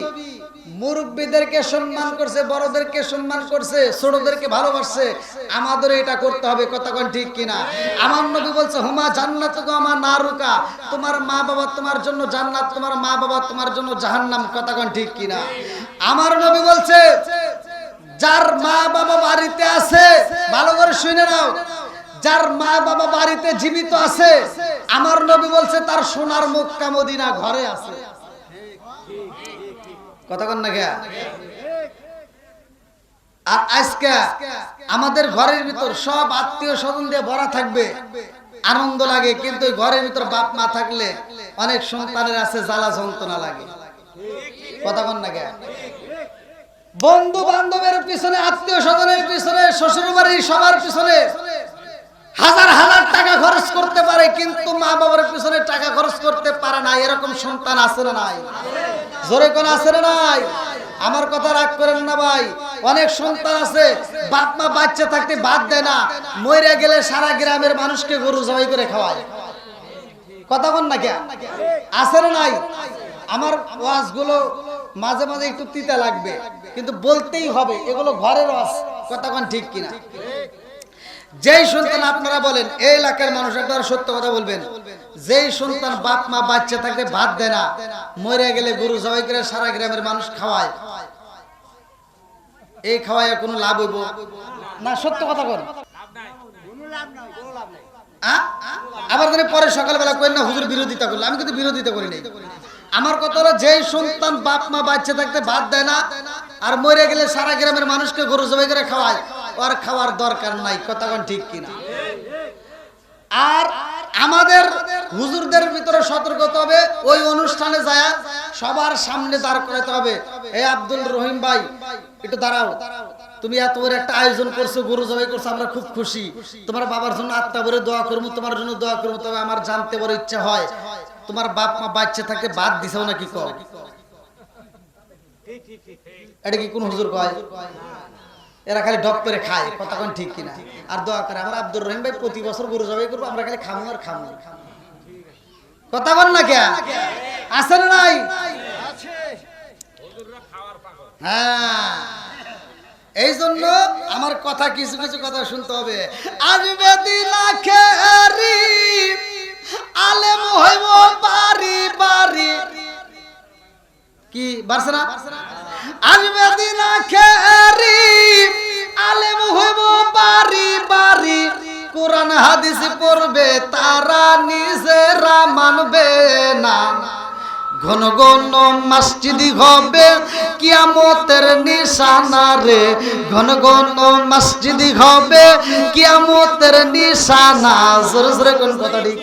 মুরব্বীদেরকে সম্মান করছে, বড়দেরকে সম্মান করছে, ছোটদেরকে ভালোবাসছে। আমাদের এটা করতে হবে, কথা কোন ঠিক কিনা? আমার নবী বলছে হুমা জান্নাতুকা ওয়া নারুকা, তোমার মা বাবা তোমার জন্য জান্নাত, তোমার মা বাবা তোমার জন্য জাহান্নাম, কথা কোন ঠিক কিনা? আমার নবী বলছে যার মা বাবা বাড়িতে আছে, ভালো করে শুনে নাও, যার মা বাবা বাড়িতে জীবিত আছে, আমার নবী বলছে তার সোনার মক্কা মদিনা ঘরে আছে। কথা কন না কে? আর আজকে আমাদের ঘরের ভিতর সব আত্মীয় স্বজন দিয়ে ভরা থাকবে, আনন্দ লাগে, কিন্তু ঘরের ভিতর বাপ মা থাকলে অনেক সন্তানের আছে জ্বালা যন্ত্রণা লাগে। কথা কন না কে? বন্ধু বান্ধবের পিছনে, আত্মীয় স্বজনের পিছনে, শ্বশুর বাড়ির সবার পিছনে হাজার হাজার টাকা খরচ করতে পারে, কিন্তু মা বাবার পিছনে টাকা খরচ করতে পারে না। এরকম সন্তান আছে না নাই? জোরে কোন আছে না নাই? আমার কথা রাগ করেন না ভাই। অনেক সন্তান আছে বাপ মা বাচ্চা থাকতে বাদ দেয় না, মরে গেলে সারা গ্রামের মানুষকে গরু জবাই করে খাওয়ায়। কথা বল না কে? আছে না নাই? আমার ওয়াজগুলো মাঝে মাঝে একটু তিতা লাগবে, কিন্তু বলতেই হবে, এগুলো ঘরের ওয়াজ। কথা কোন ঠিক কিনা? যেই সন্তান, আপনারা বলেন এই এলাকার মানুষ, আপনারা সত্য কথা বলবেন, যেই সন্তান বাপ মা বাচ্চা থাকতে ভাত দেয় না, মরে গেলে গরু জবাই করে সারা গ্রামের মানুষ খাওয়ায়, এই খাওয়ায় কোনো লাভ হইব না? সত্য কথা বল। আবার যদি পরে সকালবেলা করেন না হুজুর বিরোধিতা করলো, আমি কিন্তু বিরোধিতা করি নাই। আমার কথা হলো যেই সন্তান বাপ মা বাচ্চা থাকতে ভাত দেয় না আর মরে গেলে সারা গ্রামের মানুষকে গরু জবাই করে খাওয়ায়, আর খাওয়ার দরকার নাই। কথা কোন ঠিক কিনা? আর আমাদের হুজুরদের ভিতরে সতর্ক হতে হবে, ওই অনুষ্ঠানে যায় সবার সামনে দাঁড় করাতে হবে, এই আব্দুল রহিম ভাই একটু দাঁড়াও, তুমি এত বড় একটা আয়োজন করছো, গরু জবাই করছো, আমরা খুব খুশি, তোমার বাবার জন্য আত্মা ভরে দোয়া করবো, তোমার জন্য দোয়া করবো, তবে আমার জানতে বড় ইচ্ছা হয় তোমার বাপ মা বাচ্চা থাকতে বাদ দিছো নাকি? কও, এটা কি কোন হুজুর কয়? এরা খালি ডপ করে খায়। কথা কোন ঠিক কিনা? আর দোয়া করে আমার আব্দুর রহিম ভাই প্রতি বছর গরু জবাই করবো, আমরা খালি খামু আর খামু। কথা বল না কে? আছে না নাই? হ্যাঁ, এই জন্য আমার কথা কিছু কিছু কথা শুনতে হবে। আসবে দিন আখেরি, আলেম হইব বাড়ি বাড়ি, কি বাড়ছে না? আসবে দিন আখেরি, আলেম হইব বাড়ি বাড়ি, কোরআন হাদিস পড়বে তারা নিজেরা মানবে না, ঘন ঘন মসজিদি হবে কিয়ামতের নিশানা রে, ঘন ঘন মসজিদি হবে কিয়ামতের নিশানা। জোরে জোরে কোন কথা ঠিক?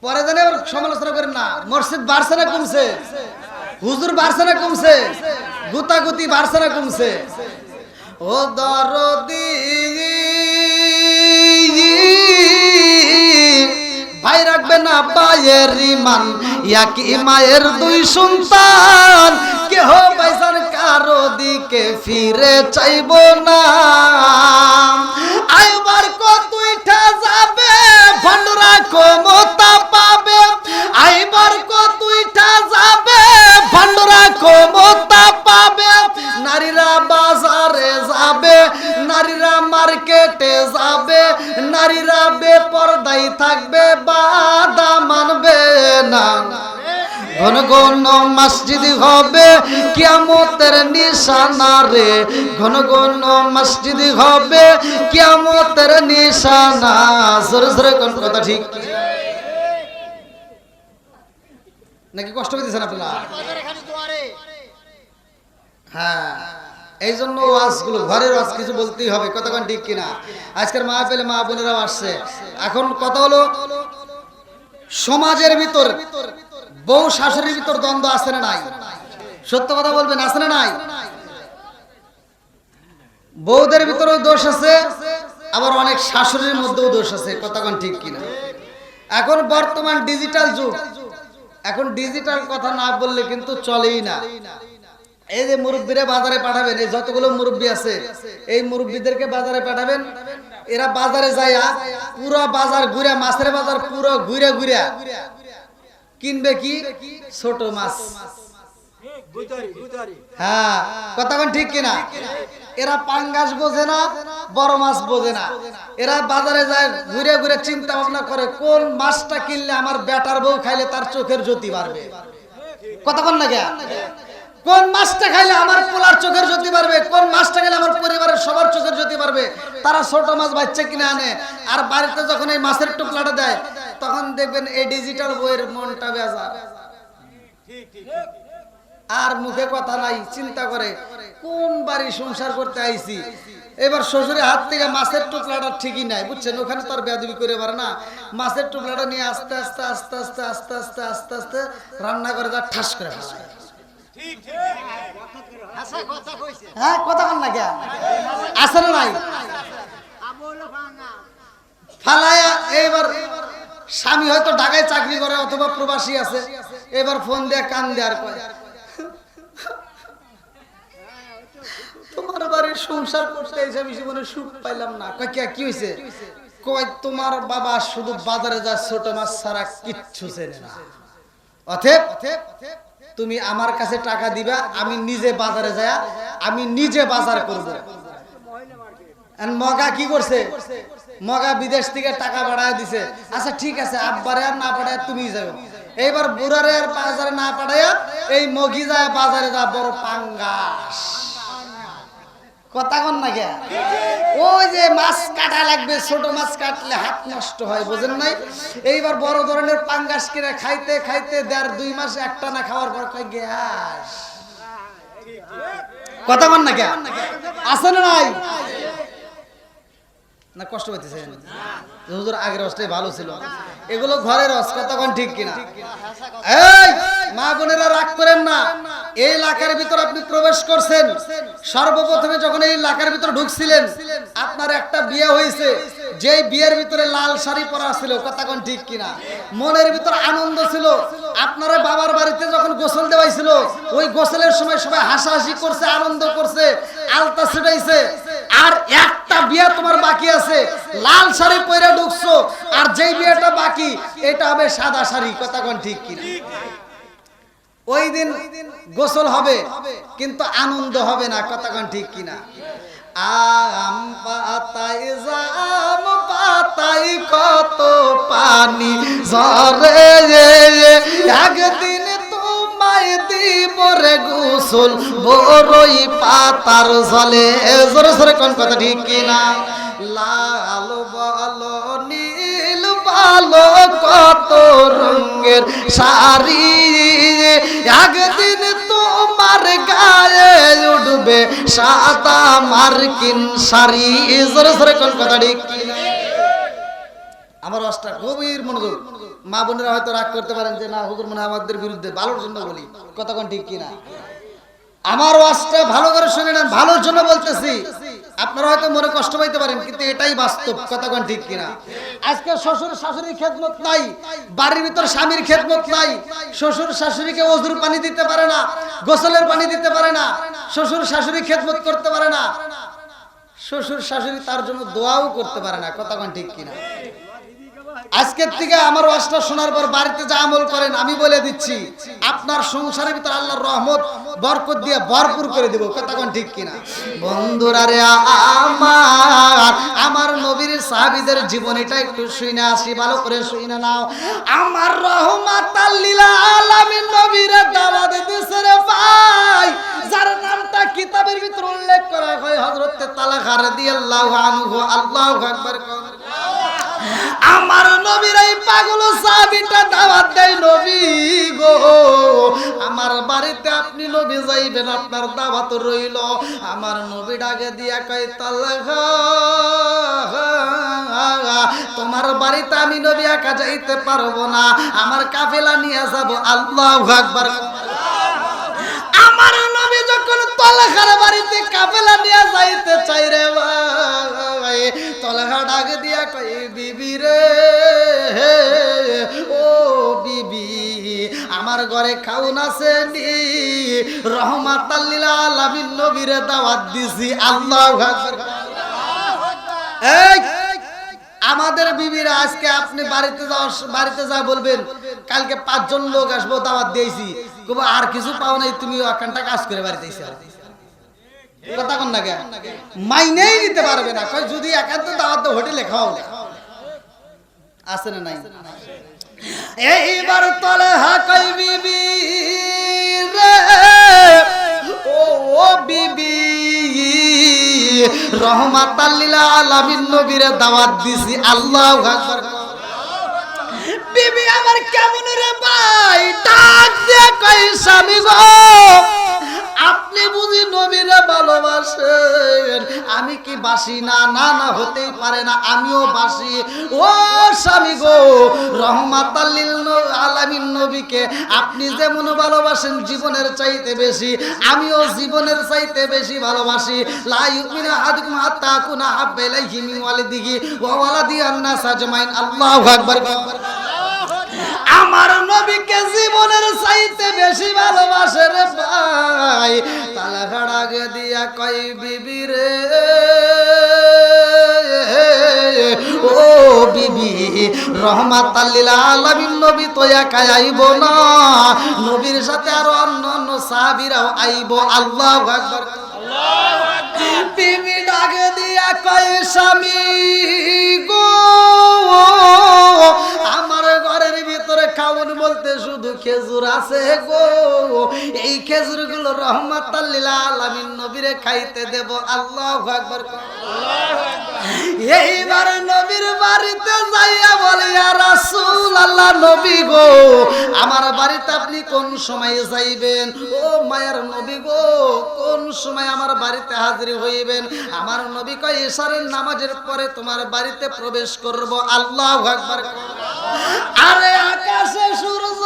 পরে জানে সমালোচনা করেন না, মসজিদ বাড়ছে না কমছে? হুজুর বাড়ছে না কমছে? গুতাগুতি বাড়ছে না কমছে? ও দরদি ভাই রাখবে না পায়ের ইমান, একই মায়ের দুই সন্তান, কেহ বাইসার কারো দিকে ফিরে চাইব না। আইবার কতইটা যাবে ভন্ডরা ক্ষমতা পাবে, আইবার কতইটা যাবে ভন্ডরা ক্ষমতা পাবে, নারীরা বাজারে যাবে, নারীরা মার্কেটে যাবে, নারীরা বেপরদাই থাকবে, বাধা মানবে না, ঘন ঘন মসজিদ হবে কিয়ামতের নিশানা রে, ঘন ঘন মসজিদ হবে কিয়ামতের নিশানা। জোরে জোরে কোন কথা ঠিক নাকি? কষ্ট পেতেছেন আপনারা? হ্যাঁ, এই জন্য ওয়াজগুলো ঘরের ওয়াজ কিছু বলতেই হবে। কথা কোন ঠিক কিনা? আজকের মাহফিলে মা বোনেরাও আসছে। এখন কথা হলো সমাজের ভিতর বউ শাশুড়ির ভিতর দ্বন্দ্ব আছে না নাই? সত্য কথা বলবেন, আছে না নাই? বউদের ভিতরেও দোষ আছে, আবার অনেক শাশুড়ির মধ্যেও দোষ আছে, কথা কোন ঠিক কিনা? এখন বর্তমান ডিজিটাল যুগ, এখন ডিজিটাল কথা না বললে কিন্তু চলেই না। এই যে মুরব্বীরা বাজারে পাঠাবেন, এই যতগুলো মুরব্বী আছে এই মুরব্বীদেরকে বাজারে পাঠাবেন, এরা বাজারে যায় পুরো বাজার ঘুরে, মাছের বাজার পুরো ঘুরে ঘুরে কিনবে কি? ছোট মাছ। হ্যাঁ, কথা কোন ঠিক কিনা? এরা পাঙ্গাস বোঝে না, বড় মাছ বোঝে না। এরা বাজারে যায় ঘুরে ঘুরে চিন্তা ভাবনা করে কোন মাছটা কিনলে আমার বেটার বউ খাইলে তার চোখের জ্যোতি বাড়বে, কথা কোন না? কোন মাছটা খাইলে আমার পোলার চোখের জ্যোতি বাড়বে, কোন মাছটা খেলে আমার পরিবারের সবার চোখের জ্যোতি বাড়বে। তারা ছোট মাছ বাচ্চা কিনে আনে, আর বাড়িতে যখন এই মাছের টুকলাটা দেয় তখন দেখবেন এই ডিজিটাল বইয়ের মনটা বেজার, আর মুখে কথা নাই, চিন্তা করে কোন বাড়ি সংসার করতে আইছি। এবার শ্বশুরের হাত থেকে মাছের টুকলাটা ঠিকই নাই, বুঝছেন? ওখানে তো আর বেয়াদবি করে পারে না। মাছের টুকলাটা নিয়ে আস্তে আস্তে আস্তে আস্তে আস্তে আস্তে আস্তে আস্তে রান্না করে যা ঠাস করে ফেলে। হ্যাঁ, কথা বল না কে আছে না নাই ফালায়া। এইবার স্বামী হয়তো ঢাকায় চাকরি করে অথবা প্রবাসী আছে, এবার ফোন দিয়ে কান দেয়ার কয় তোমার বাড়ির সংসার করতে এসে জীবনে সুখ পাইলাম না। কয় কি হয়েছে? কয় তোমার বাবা শুধু বাজারে যায় ছোট মাছ ছাড়া কিচ্ছু চেনে না, অতএব তুমি আমার কাছে টাকা দিবা, আমি নিজে বাজারে যাই, আমি নিজে বাজার করব। মগা কি করছে? মগা বিদেশ থেকে টাকা বাড়ায় দিছে। আচ্ছা ঠিক আছে, আব্বারে আর না পাঠায় তুমি যাও। এইবার বুড়ারে আর বাজারে না পাঠাইয়া এই মগি যায় বাজারে, যা বড় পাঙ্গাস, কথা কন না কে? ওই যে মাছ কাটা লাগবে, ছোট মাছ কাটলে হাত নষ্ট হয়, বুঝেন নাই? এইবার বড় ধরনের পাঙ্গাস কিনে খাইতে খাইতে 1.5-2 মাস একটা না খাওয়ার পর কয় গ্যাস, কথা কন না কে? আছে না নাই? না কষ্ট পাইতেছেন? হুজুর আগের রসটাই ভালো ছিল, এগুলো ঘরের রস, কথা কোন ঠিক কিনা? এই মা বোনেরা রাগ করেন না। এই এলাকার ভিতর আপনি প্রবেশ করছেন, সর্বপ্রথমে যখন এই এলাকার ভিতর ঢুকছিলেন আপনার একটা বিয়ে হয়েছে, যেই বিয়ের ভিতরে লাল শাড়ি পরা ছিল, কথা কোন ঠিক কিনা? মনের ভিতর আনন্দ ছিল। আপনারা বাবার বাড়িতে যখন গোসল দেওয়াইছিল, ওই গোসলের সময় সবাই হাসাহাসি করছে, আনন্দ করছে, আলতা ছিটাইছে। আর একটা বিয়ে তোমার বাকি আছে, লাল শাড়ি পরে ঢুকছো, আর যেই বিয়েটা বাকি এটা হবে সাদা শাড়ি, কথা কোন ঠিক কিনা? ওই দিন গোসল হবে কিন্তু আনন্দ হবে না, কথা কোন ঠিক কিনা? আম পাতায় জাম পাতায় কত পানি ঝরে, একদিন তোমায় দিব রে গোসল বড়ই পাতার জলে, জোরে জোরে কোন কথা ঠিক কিনা? লাল বলো নীল বলো কত রঙের শাড়ি, একদিন তোমার গায়ে উঠবে সাদা মার্কিন শাড়ি, জোরে জোরে কোন কথা ঠিক কিনা? আমার অষ্টা গভীর মনোযোগ। মা বোনেরা হয়তো রাগ করতে পারেন যে না হুজুর মনে আমাদের বিরুদ্ধে, ভালোর জন্য বলি, কথা কোন ঠিক কিনা? আমার ওয়াজটা ভালো করে শুনে নেন, ভালোর জন্য বলতেছি। আপনারা হয়তো মনে কষ্ট পাইতে পারেন, কিন্তু এটাই বাস্তব, কথা কোন ঠিক কিনা? আজকে শ্বশুর শাশুড়ির খেদমত নাই, বাড়ির ভিতর স্বামীর খেদমত নাই। শ্বশুর শাশুড়িকে ওযুর পানি দিতে পারে না, গোসলের পানি দিতে পারে না, শ্বশুর শাশুড়ি খেদমত করতে পারে না, শ্বশুর শাশুড়ি তার জন্য দোয়াও করতে পারে না, কথা কোন ঠিক কিনা? আজকের থেকে আমার ওয়াজটা শোনার পর বাড়িতে যা আমল করেন আমি বলে দিচ্ছি, আপনার সংসারের ভিতর আল্লাহর রহমত বরকত দিয়ে ভরপুর করে দেব, কথা কোন ঠিক কিনা? বন্ধুরা রে আমার নবীর সাহাবীদের জীবনীটা একটু শুনে আসি, ভালো করে শুনে নাও। আমার রহমাতাল লিল আলামিন নবীর দাওয়াত দিছে রে ভাই, যার নামটা কিতাবের ভিতর উল্লেখ করা হয় হযরত তালহা রাদিয়াল্লাহু আনহু। আল্লাহু আকবার। আমার নবীর এই পাগল সাহাবীটা দাওয়াত দেয়, নবী গো আমার বাড়িতে আপনি নবী যাইবেন, আপনার দাওয়াত রইল। আমার নবী ডাকে দিয়া কয় তালহা তোমার বাড়িতে আমি নবী একা যাইতে পারবো না, আমার কাফেলা নিয়ে যাব। আল্লাহু আকবার। আমার নবী যখন তলহার বাড়িতে কাফেলা নিয়ে যাইতে চাই রে ভাই, তলহা ডাক দিয়া কই বিবি রে, ও বিবি আমার ঘরে খাউন আছে নি, রহমাতাল লিল আলামিন নবীরে দাওয়াত দিছি। আল্লাহু আকবার। এই আমাদের বিবিরা আজকে আপনি বাড়িতে যা বলবেন, কালকে 5 জন লোক আসবো দাওয়াত দিয়েছি, কব আর কিছু পাও নাই, তুমি ওখানটা কাজ করে বাড়িতে এসে কথা কোন না কেন মাইনেই নিতে পারবে না। কই যদি একান্ত দাওয়াত দাও হোটেলে খাও, আছে না নাই? এইবার তলহা কই বিবি রে, ও বিবি রহমাতাল লিল আলামিন নবীরে দাওয়াত দিছি। আল্লাহু আকবার। বিবি আমার কেমন রে ভাই, ডাক দিয়ে কই স্বামী গো আপনি বুঝি নবীরে ভালোবাসেন, আমি কি বাসি না? না না হতেই পারে না, আমিও বাসি। ও স্বামী গো, রহমাতাল লিল আলামিন নবীকে আপনি যেমন ভালোবাসেন জীবনের চাইতে বেশি, আমিও জীবনের চাইতে বেশি ভালোবাসি। লা ইউমিনু আহাদুকুম হাত্তা আকুনা হাব্বা ইলাইহি মিন ওয়ালিদিহি ওয়া ওয়ালাদিহি আন-নাস আজমাইন। আল্লাহু আকবার। আমার নবীকে জীবনের চাইতে বেশি ভালোবাসে রে ভাই। তালহা ডাক দিয়া কই বিবি রে, ও বিবি রহমাতাল লিল আলামিন নবী তো একা আইব না, নবীর সাথে আরো অন্যান্য সাহাবীরাও আইব। আল্লাহু আকবার। বিবি ডাক দিয়া কই স্বামী গো আমার ঘরের ভিতরে খাওন বলতে শুধু খেজুর আছে গো, এই খেজুরগুলো রহমাতাল লিল আলামিন নবীরে খাইতে দেব। আল্লাহু আকবার। এইবার নবীর বাড়িতে যাইয়া বলে ইয়া রাসূলুল্লাহ, নবী গো আমার বাড়িতে আপনি কোন সময় যাইবেন? ও মায়ের নবী গো কোন সময় আমার বাড়িতে হাজির হইবেন? আমার নবী কয় ইশারের নামাজের পরে তোমার বাড়িতে প্রবেশ করব। আল্লাহু আকবার। আরে আকাশে সূর্য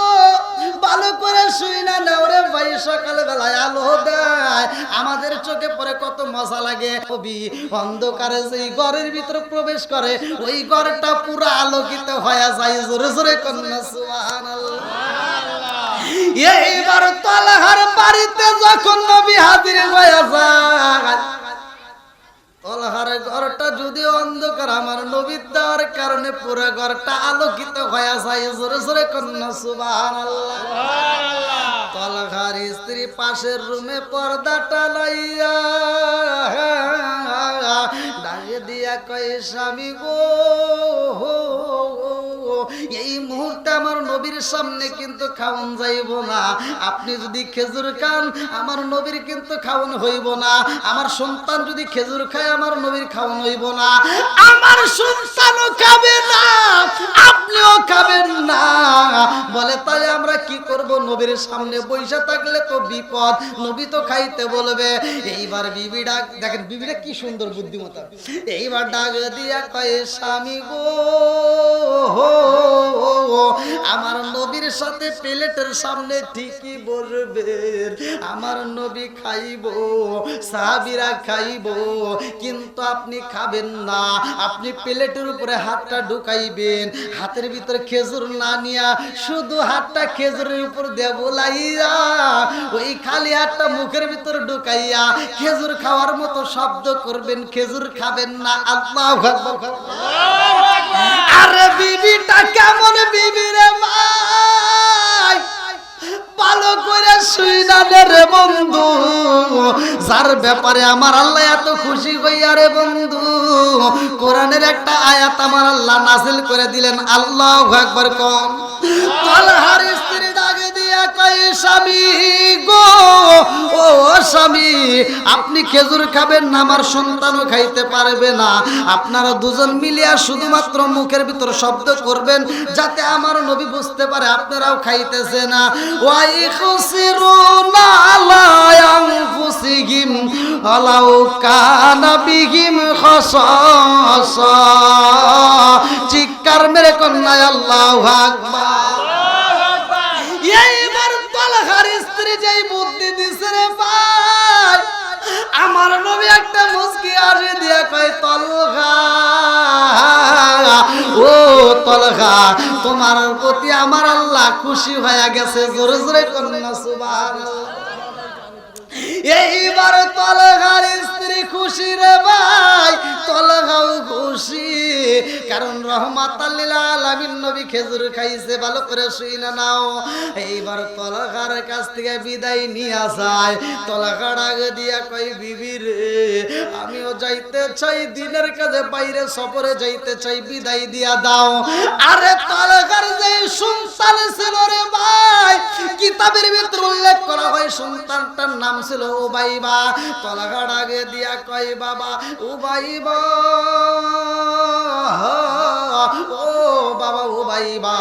ভালো করে শুই না নাও রে ভাই, সকালে বেলায় আলো দেয়, আমাদের চোখে পরে কত মজা লাগে। নবী অন্ধকারে যেই ঘরের ভিতরে প্রবেশ করে ওই ঘরটা পুরো আলোকিত হয়ে যায়। জোরে জোরে কন্যা সুবহানাল্লাহ। এইবার তলহার বাড়িতে যখন নবী হাজির হয়ে যায়, তলহার ঘরটা যদি অন্ধকার, আমার নবীর দেওয়ার কারণে পুরো ঘরটা আলোকিত হয়ে যায়। জোরে জোরে কন্যা সুবহানাল্লাহ। তলহার স্ত্রী পাশের রুমে পর্দাটা লাইয়া ডাকে দিয়া কয় স্বামী গো এই মুহূর্তে আমার নবীর সামনে কিন্তু খাওন যাইব না, আপনি যদি খেজুর খান আমার নবীর কিন্তু খাওন হইব না, আমার সন্তান যদি খেজুর খায় আমার নবীর খাওন হইব না, আমার সন্তানও খাবে না আপনিও খাবেন না। বলে তাই আমরা কি করব? নবীর সামনে বইসা থাকলে তো বিপদ, নবী তো খাইতে বলবে। এইবার বিবি ডাক, দেখেন বিবিটা কি সুন্দর বুদ্ধিমত্তা। এইবার ডাক দিয়া কয় স্বামী গো আমার নবীর সাথে প্লেটের সামনে ঠিকই বসবেন, আমার নবী খাইব, সাহাবীরা খাইব, কিন্তু আপনি খাবেন না। আপনি প্লেটের উপরে হাতটা ঢুকাইবেন, হাতের ভিতরে খেজুর না নিয়া শুধু হাতটা খেজুরের উপর দিয়ে বোলাইয়া ওই খালি হাতটা মুখের ভিতরে ঢুকাইয়া খেজুর খাওয়ার মতো শব্দ করবেন, খেজুর খাবেন না। আল্লাহু আকবার। আরে বিবিটা কেমন বিবি রে ভাই, ভালো করে শুই না রে বন্ধু, যার ব্যাপারে আমার আল্লাহ এত খুশি হইয়া রে বন্ধু কোরআনের একটা আয়াত আমার আল্লাহ নাযিল করে দিলেন। আল্লাহু আকবার। কম তলহার স্ত্রী ডাকে দিয়া কয় স্বামী গো, ও স্বামী আপনি খেজুর খাবেন না, আমার সন্তানও খাইতে পারবে না, আপনারা দুজন মিলিয়া শুধুমাত্র মুখের ভিতর শব্দ করবেন যাতে আমার নবী বুঝতে পারে আপনারাও খাইতেছে না। ওয়াই খুসিরুনা আলা আনফুসিহিম আলাউ কানা বিহিম খাসাসা। চিৎকার মেরে কন্যা আল্লাহু আকবার। এইবার তলহার স্ত্রী যেই বুদ্ধি দিছে আসে দিয়া কয় তলহা, ও তলহা, তোমার প্রতি আমার আল্লাহ খুশি হয়ে গেছে। জোরে জোরে কন্যা সুবহানাল্লাহ। এইবার তলহার স্ত্রী খুশি রে ভাই, তলহাও খুশি, কারণ রহমাতাল লিল আলামিন নবী খেজুর খাইছে। ভালো করে শুইনা নাও। এইবার তলহার কাছ থেকে বিদায় নিয়ে যায়। তলহা ডাক দিয়া কই বিবি রে, আমিও যাইতে চাই, দিনের কাজে বাইরে সফরে যাইতে চাই, বিদায় দিয়া দাও। আরে তলহার যে সন্তান ছিল রে ভাই, কিতাবের ভিতর উল্লেখ করা হয় সন্তানটার নাম ছিল উবাইবা। তলহা ডাকে দিয়া কয় বাবা উবাইবা, ও বাবা উবাইবা,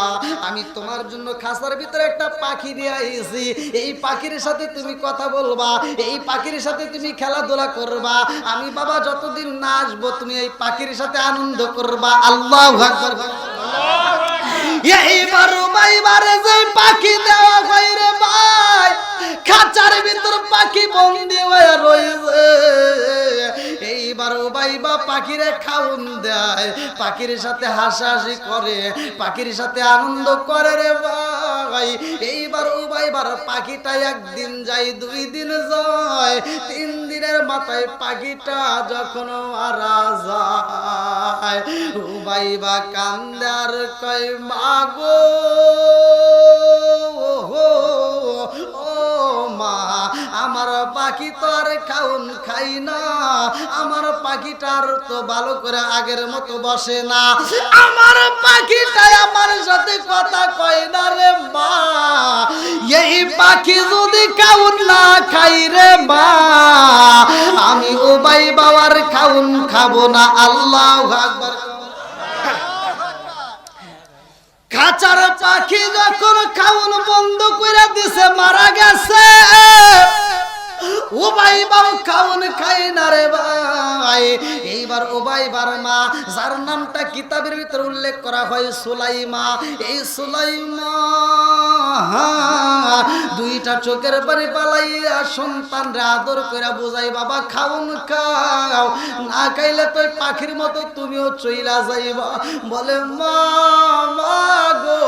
আমি তোমার জন্য খাঁচার ভিতরে একটা পাখি নিয়ে আইছি। এই পাখির সাথে তুমি কথা বলবা, এই পাখির সাথে তুমি খেলাধুলা করবা। আমি বাবা যতদিন না আসবো তুমি এই পাখির সাথে আনন্দ করবা। আল্লাহু আকবার। এইবার উবাইবারে যে পাখি দেওয়া হয় রে ভাই, খাঁচার ভিতর পাখি বন্দি হয়ে রয়েছে। এইবার উবাইবা পাখিরে খাউন দেয়, পাখির সাথে হাসাহাসি করে, পাখির সাথে আনন্দ করে রে ভাই। এইবার উবাইবার পাখিটা একদিন যায়, 2 দিন যায়, 3 দিনের মাথায় পাখিটা যখন মারা যায়, উবাইবা কান্দে আর কয় মাগো, ও মা, আমার পাখি তো আর খাউন খাই না, আমার পাখিটার তো ভালো করে আগের মতো বসে না, আমার পাখিটা আমার সাথে কথা কয় না রে মা। এই পাখি যদি খাউন না খাই রে মা, আমি উবাইবা আর খাউন খাবো না। আল্লাহু আকবার। খাঁচার পাখি যখন খাউন বন্ধ করে দিছে, মারা গেছে, উবাইবাও খাউন খাই না রে ভাই। এইবার উবাইবার মা, যার নামটা কিতাবের ভিতরে উল্লেখ করা হয় সুলাইমা, এই সুলাইমা 2টা চোখের পানি পালাইয়া সন্তানরা আদর করে বোঝাই, বাবা খাউন খাও, না খাইলে তো পাখির মতো তুমিও চইলা যাইবা। বলে মা গো,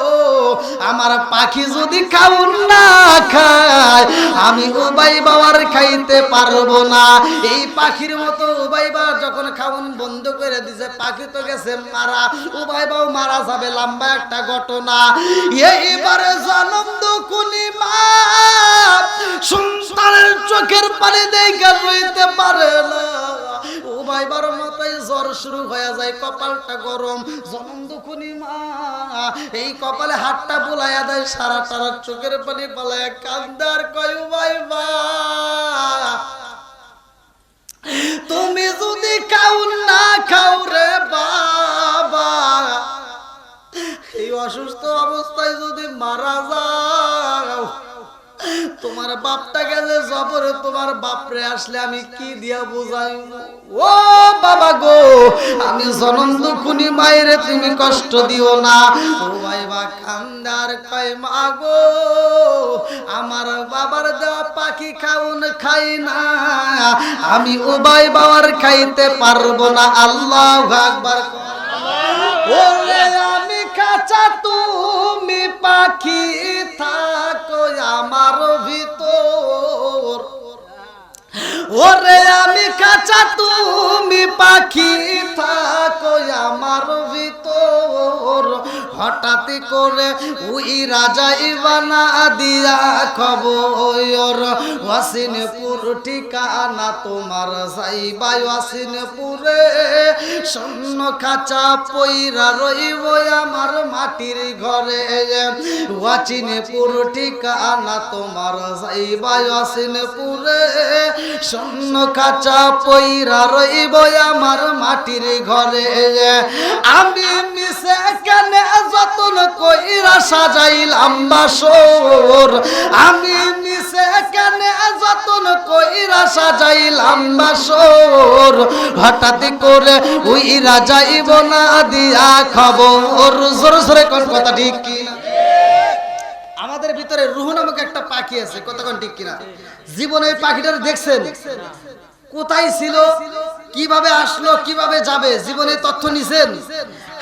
আমার পাখি যদি খাউন না খায়, আমি উবাইবা আর খাইতে পারবো না। এই পাখির মতো উবাইবা যখন খাউন বন্ধ করে দিছে, পাখি তো গেছে মারা, উবাইবাও মারা যাবে। লম্বা একটা ঘটনা। এইবারে জনম দুকুনি মা সন্তানের চোখের পানি দেখে রইতে পারে না, উবাইবার মাথায় জ্বর শুরু হয়ে যায়, কপালটা গরম। জনম দুকুনি মা এই কপালে হাতটা বুলাইয়া দেয়, সারা সারা চোখের পানি পালাইয়া কান্দার কয় উবাইবা, তুমি যদি খাউন না খাও রে বাবা, এই অসুস্থ অবস্থায় যদি মারা যাও, তোমার বাপটা গেলে জবরে, তোমার বাপরে আসলে আমি কি দিয়া বুঝাই? ও বাবা গো, আমি জনম দুকুনি মায়েরে তুমি কষ্ট দিও না। উবাইবা কান্দার কয় মা গো, আমার বাবার দেওয়া পাখি খাউন খাই না, আমি উবাইবা আর খাইতে পারবো না। আল্লাহু আকবার। ওরে আমি খাঁচা, তুমি পাখি থাকো আমার ভিতর, ওরে আমি খাঁচা, তুমি পাখি থাকো আমার ভিতর। হঠাৎ করে ওই রাজা ইবানা দিয়া খবর, ওয়াসিনপুর ঠিকানা তোমার যাইবা, ওয়াসিনপুরে স্বর্ণ খাঁচা পইরা রইব আমার মাটির ঘরে, ওয়াসিনপুর ঠিকানা তোমার যাইবা, ওয়াসিনপুরে স্বর্ণ খাঁচা পইরা রইব আমার মাটির ঘরে। আমি মিশে কেনে যতন কইরা সাজাইলাম বাসর, আমি মিশে কেনে যতন কইরা সাজাইলাম বাসর, হঠাৎ করে ওই রাজা ইবনা দিয়া খবর। জোরে জোরে কোন কথা ঠিক কি না? আমাদের ভিতরে রুহ নামক একটা পাখি আছে, কতক্ষণ ঠিক কিনা? জীবনে এই পাখিটার দেখছেন? কোথায় ছিল, কিভাবে আসলো, কিভাবে যাবে, জীবনে তথ্য নিছেন?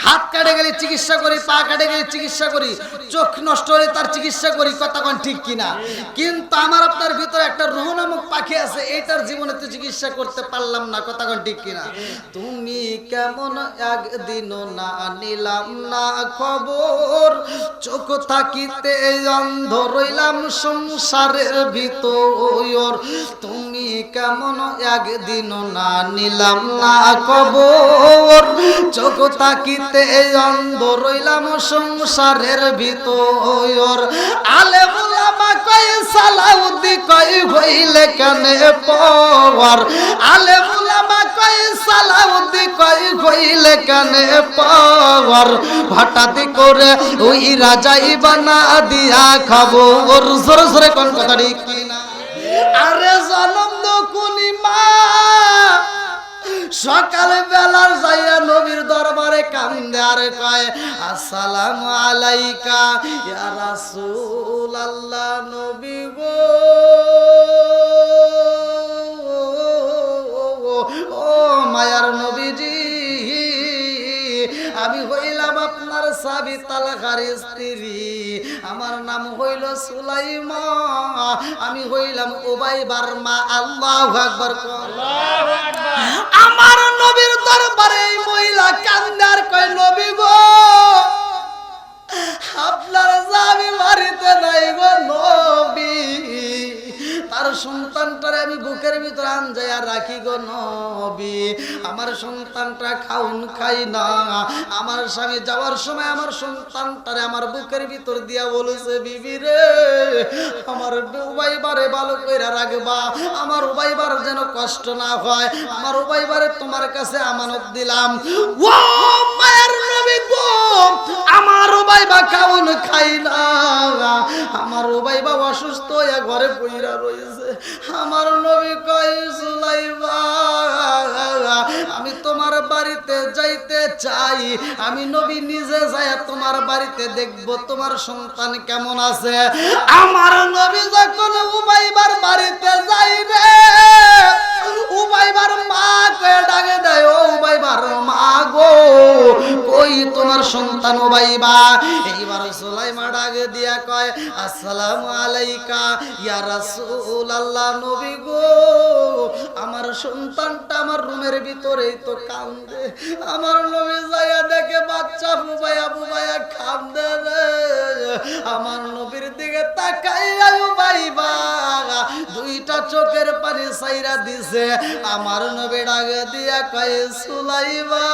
হাত কাটে গেলে চিকিৎসা করি, পা কাটে গেলে চিকিৎসা করি, চোখ নষ্ট হলে তার চিকিৎসা করি, কথা কোন ঠিক কিনা? কিন্তু আমার আপনার ভিতরে একটা রুহ নামক পাখি আছে, এইটার জীবনে তো চিকিৎসা করতে পারলাম না, কথা কোন ঠিক কিনা? তুমি কেমন একদিনও না নিলাম না খবর, চোখ থাকিতে অন্ধ রইলাম সংসারের ভিতর। তুমি কেমন একদিনও না নিলাম না খবর, চোখ থাকিতে অন্ধ রইলাম সংসারের ভিতর। আলেম ওলামা কয় সালাউদ্দি কয় হইলে কানে পাওয়ার, আলেম ওলামা কয় সালাউদ্দি কয় হইলে কানে পাওয়ার। হঠাৎ করে ওই রাজাই বানা দিয়া খাবো, ওর জোরে জোরে কোন কথা ঠিক কিনা? আরে জনম দুকুনি মা সকাল বেলার যাইয়া নবীর দরবারে কান্দে আর কয় আসসালামু আলাইকা ইয়া রাসূলুল্লাহ, নবী গো ও মায়ার নবীজি, আমি হইলাম আপনার সাবি তালখার স্ত্রী, আমার নাম হইল সুলাইমা, আমি হইলাম উবাইবার মা। আল্লাহু আকবার, আল্লাহু আকবার। আমার নবীর দরবারে এই মহিলা কান্দে আর কয় নবী গো আপনার স্বামী বাড়িতে নাই গো নবী, তার সন্তানটারে আমি বুকের ভিতরে আনজাইয়া রাখি গো নবী, আমার সন্তানটা খাউন খাই না, আমার স্বামী যাওয়ার সময় আমার সন্তানটারে আমার বুকের ভিতর দিয়া বলেছে বিবি রে আমার উবাইবারে ভালো কইরা রাখবা, আমার উবাইবার যেন কষ্ট না হয়, আমার উবাইবারে তোমার কাছে আমানত দিলাম। ও মায়ের নবী গো আমার উবাইবা খাউন খাই না, আমার উবাইবা অসুস্থ হয়ে ঘরে পইরা রয়েছে। আমার নবী কয় সুলাইমা আমি তোমার বাড়িতে যাইতে চাই, আমি নবী নিজে যাই তোমার বাড়িতে দেখবো তোমার সন্তান কেমন আছে। আমার নবী যখন উবাইবার বাড়িতে যাই রে, উবাইবার মা কয়ে ডাকে দেয় ও উবাইবার মা গো কই তোমার সন্তান উবাইবা? এইবার সুলাইমা ডাকে দিয়া কয় আসসালামু আলাইকা ইয়া রাসূলুল্লাহ, নবী গো আমার সন্তানটা আমার রুমের ভিতরেই তো কান্দে। আমার নবী যাইয়া দেখে বাচ্চা বুবাইয়া বুবাইয়া কান্দে রে, আমার নবীর দিকে তাকাইয়া উবাইবা দুইটা চোখের পানি সাইরা দিছে। আমার নবী ডাকে দিয়া কয় সুলাইমা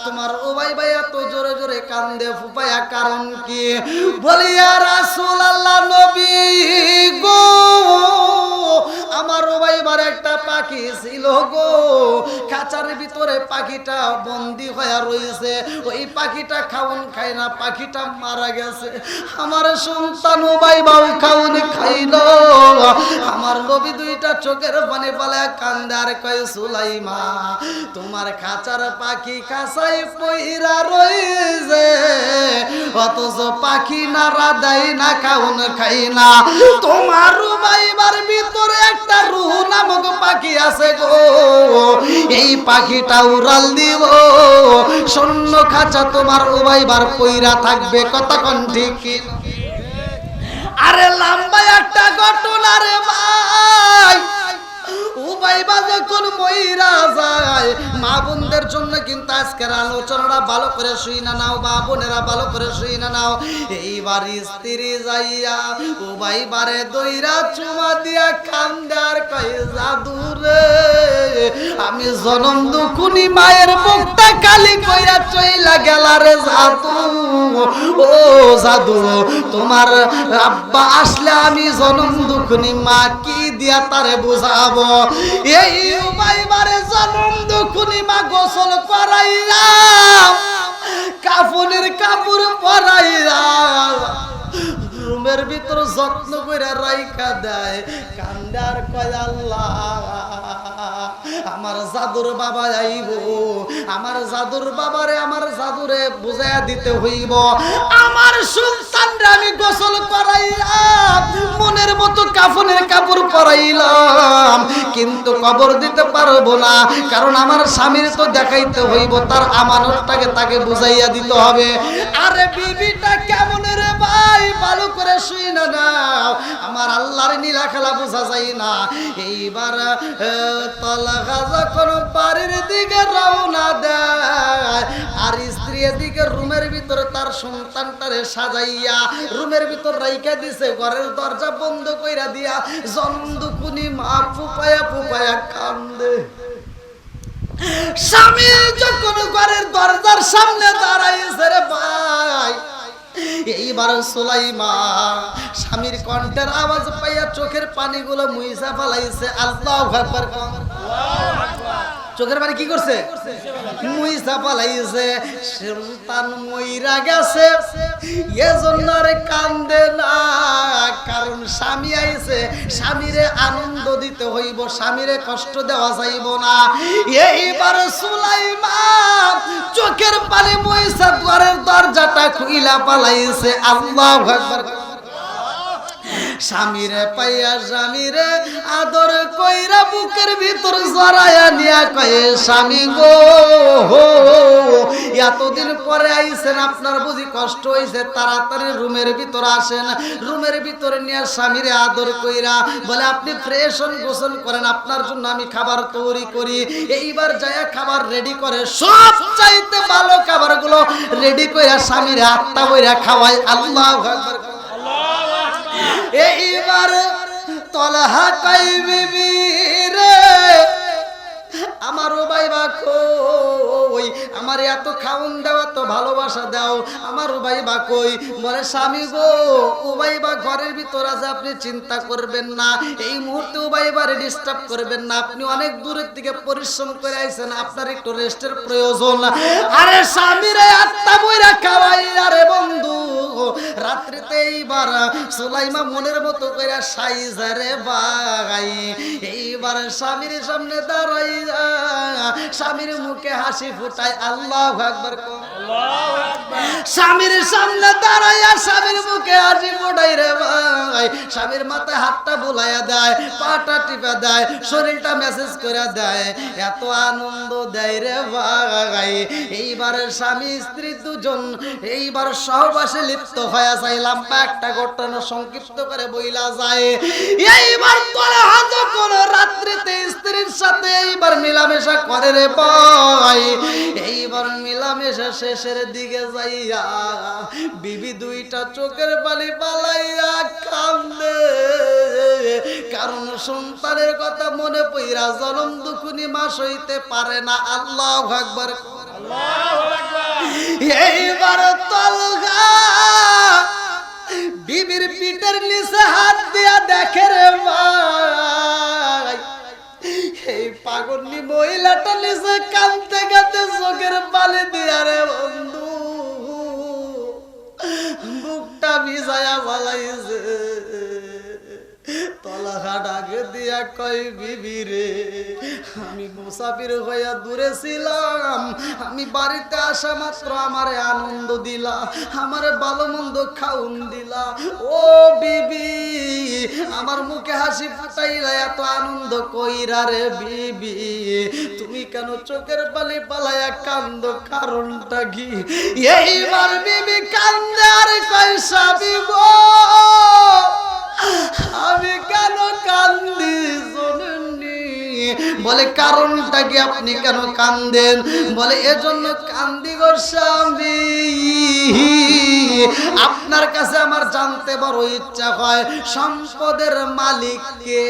তোমার উবাইবা এত জোরে জোরে কান্দে ফুপায়া কারণ কি? বলি ইয়া রাসূলুল্লাহ, নবী গো আমার উবাইবার একটা পাখি ছিল গো, খাঁচার ভিতরে পাখিটা বন্দি হয়ে রয়েছে, ওই পাখিটা খাউন খায় না, পাখিটা মারা গেছে। আমার সন্তান উবাইবাও খাউন খাইল। আমার নবী দুইটা চোখের পানি পালে কান্দে আর কয় সুলাইমা তোমার খাঁচার পাখি খাঁচাই পইরা রয়েছে, অথচ পাখি নাড়া দেয় না, খাউন খাই না। তোমার উবাইবার ভিতরে একটা রূহ নামক পাখি আছে গো, এই পাখিটা উড়াল দিব, শূন্য খাঁচা তোমার উবাইবার পইরা থাকবে, কথা কোন ঠিক? আরে লম্বা একটা ঘটনা রে ভাই, উবাইবা যখন মইরা যায়, মা বোনদের জন্য কিন্তু আজকের আলোচনাটা ভালো করে শুই না নাও, মা বোনেরা ভালো করে শুই না নাও। এইবার স্ত্রী যাইয়া উবাইবারে দইরা চুমা দিয়া কান্দার কয় জাদু রে আমি জনম দুকুনি মায়ের মুখটা কালি কইরা চইলা গেলা রে জাদু, ও জাদু তোমার আব্বা আসলে আমি জনম দুকুনি মা কি দিয়া তারে বুঝাবো। এই উবাইবারে জনম দুকুনি মা গোসল করাইয়া কাফনের কাপড় পরাইয়া রুমের ভিতর যত্ন করে রাইখা দেয়, কান্দার কয় আল্লাহ আমার জাদুর বাবা আইব, আমার জাদুর বাবারে আমার জাদুরে বুঝাইয়া দিতে হইব, আমার সন্তানরে আমি গোসল করাইলাম, মনের মতো কাফনের কাপড় পরাইলাম, কিন্তু কবর দিতে পারবো না, কারণ আমার স্বামীর তো দেখাইতে হইব, তার আমানতটাকে তাকে বুঝাইয়া দিতে হবে। আরে বিবিটা কেমন রে ভাই, ভালো করে শুই না নাও, আমার আল্লাহর নীলা খেলা বোঝা যায় না। এইবার তলাকা যখন বাড়ির দিকে রওনা দেয়, আর স্ত্রী এদিকে রুমের ভিতরে তার সন্তানটারে সাজাইয়া রুমের ভিতর রাইখা দিছে, ঘরের দরজা বন্ধ কইরা দিয়া জন্দুকুনি মা ফুপায়া ফুপায়া কান্দে। স্বামী যখন ঘরের দরজার সামনে দাঁড়াইছে রে ভাই, এইবার সুলাইমা স্বামীর কণ্ঠের আওয়াজ পাইয়া চোখের পানিগুলো মুইসা ফেলাইছে। আল্লাহু আকবার। চোখের পানি কি করছে? মুইসা ফেলাইছে। সন্তান মইরা গেছে, এজন্য আরে কান্দে না, কারণ স্বামী আইছে, স্বামীরে আনন্দ দিতে হইব, স্বামীরে কষ্ট দেওয়া যাইব না। এইবার সুলাইমা চোখের পানি মুইসা ঘরের দরজাটা খুইলা পালাইছে। আল্লাহু আকবার। স্বামীরে পাইয়া স্বামীরে আদর কইরা বুকের ভিতর জড়াইয়া নিয়া কয়ে, স্বামী গো এতদিন পরে আইছেন, আপনার বুঝি কষ্ট হইছে, তাড়াতাড়ি রুমের ভিতর আসেন। রুমের ভিতরে নিয়ে স্বামীরে আদর কইরা বলে, আপনি ফ্রেশ হন, গোসল করেন, আপনার জন্য আমি খাবার তৈরি করি। এইবার যায়া খাবার রেডি করে, সব চাইতে ভালো খাবারগুলো রেডি কইরা স্বামীরে আত্মা বইরা খাওয়ায়। আল্লাহু আকবার। এইবার তলহা কই, বিবি রে আমারও ভাইবা কই, আমার এত খাওন দেওয়া তো ভালোবাসা দাও, আমারও ভাইবা কই। বলে, স্বামী গো উবাইবা ঘরের ভিতর আছে, আপনি চিন্তা করবেন না, এই মুহূর্তে উবাইবারে ডিস্টার্ব করবেন না, আপনি অনেক দূরের থেকে পরিশ্রম করে আইছেন, আপনার একটু রেস্টের প্রয়োজন। আরে স্বামীরে আত্মা বইরা খাওয়াই। আরে বন্ধু রাত্রিতে এইবার সুলাইমা মনের মতো করে সাইজারে বাগাই, এইবার স্বামীর সামনে দাঁড়াই, স্বামীর মুখে হাসি ফুটায়। আল্লাহু আকবার। স্বামীর সামনে দাঁড়াইয়া স্বামীর মুখে হাসি ফুটাই রে ভাই, স্বামীর মাথায় হাতটা বুলাইয়া দেয়, পাটা টিপা দেয়, শরীরটা মেসেজ করে দেয়, এত আনন্দ দেয় রে ভাই। এইবার স্বামী স্ত্রী দুজন এইবার সহবাসে লিপ্ত হয়ে যায়। লম্বা একটা ঘটনা সংক্ষিপ্ত করে বইলা যায়। এইবার তোরা হাত কোন রাত্রিতে স্ত্রীর সাথে এইবার মিলামেশা করে রে ভাই। এইবার মিলামেশা শেষের দিকে যাইয়া বিবি দুইটা চোখের পানি পালাইয়া কান্দে, কারণ সন্তানের কথা মনে পইরা জনম দুখুনি মাস হইতে পারে না। আল্লাহু আকবার। এইবার তলগা বিবির পিঠের নিচে হাত দিয়া দেখে রে ভাই, এই পাগলনি মহিলাটা নিচে কাঁদতে কাঁদতে চোখের পানি দিয়া রে বন্ধু বুকটা ভিজায়া ভালাইছে। তলাহা ডাকে দিয়া কই, বিবি রে আমি মুসাফির হইয়া দূরে ছিলাম, আমি বাড়িতে আসা মাত্র আমারে আনন্দ দিলা, আমারে ভালো মন্দ খাউন দিলা, ও বিবি আমার মুখে হাসি ফুটাইলা, এত আনন্দ কইরা রে বিবি, তুমি কেন চোখের পানি পালাইয়া কান্দ, কারণটা কি? এইবার বিবি কান্দে আর কই, স্বামী গো আমি কেন কান্দি জানেননি? বলে, কারণটা কি, আপনি কেন কান্দেন? বলে, এজন্য কান্দি গো স্বামী, আপনার কাছে আমার জানতে বড় ইচ্ছা হয় সম্পদের মালিক কে?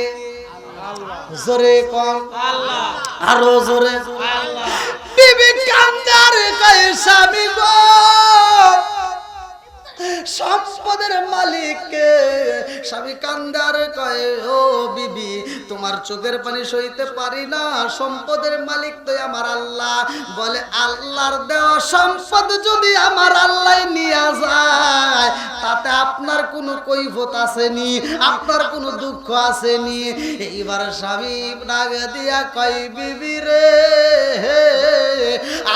জোরে কোন? আল্লাহ। আরো জোরে? আল্লাহ। বিবি কান্দে আর কয়, স্বামী গো সম্পদের মালিককে। স্বামী কান্দে আর কয়, ও বিবি তোমার চোখের পানি সইতে পারি না, সম্পদের মালিক তো আমার আল্লাহ। বলে আল্লাহর দেওয়া সম্পদ যদি আমার আল্লাহ নিয়ে যায় তাতে আপনার কোনো কৈফত আসেনি, আপনার কোনো দুঃখ আসেনি। এইবার স্বামী রাগ দিয়া কয়, বিবি রে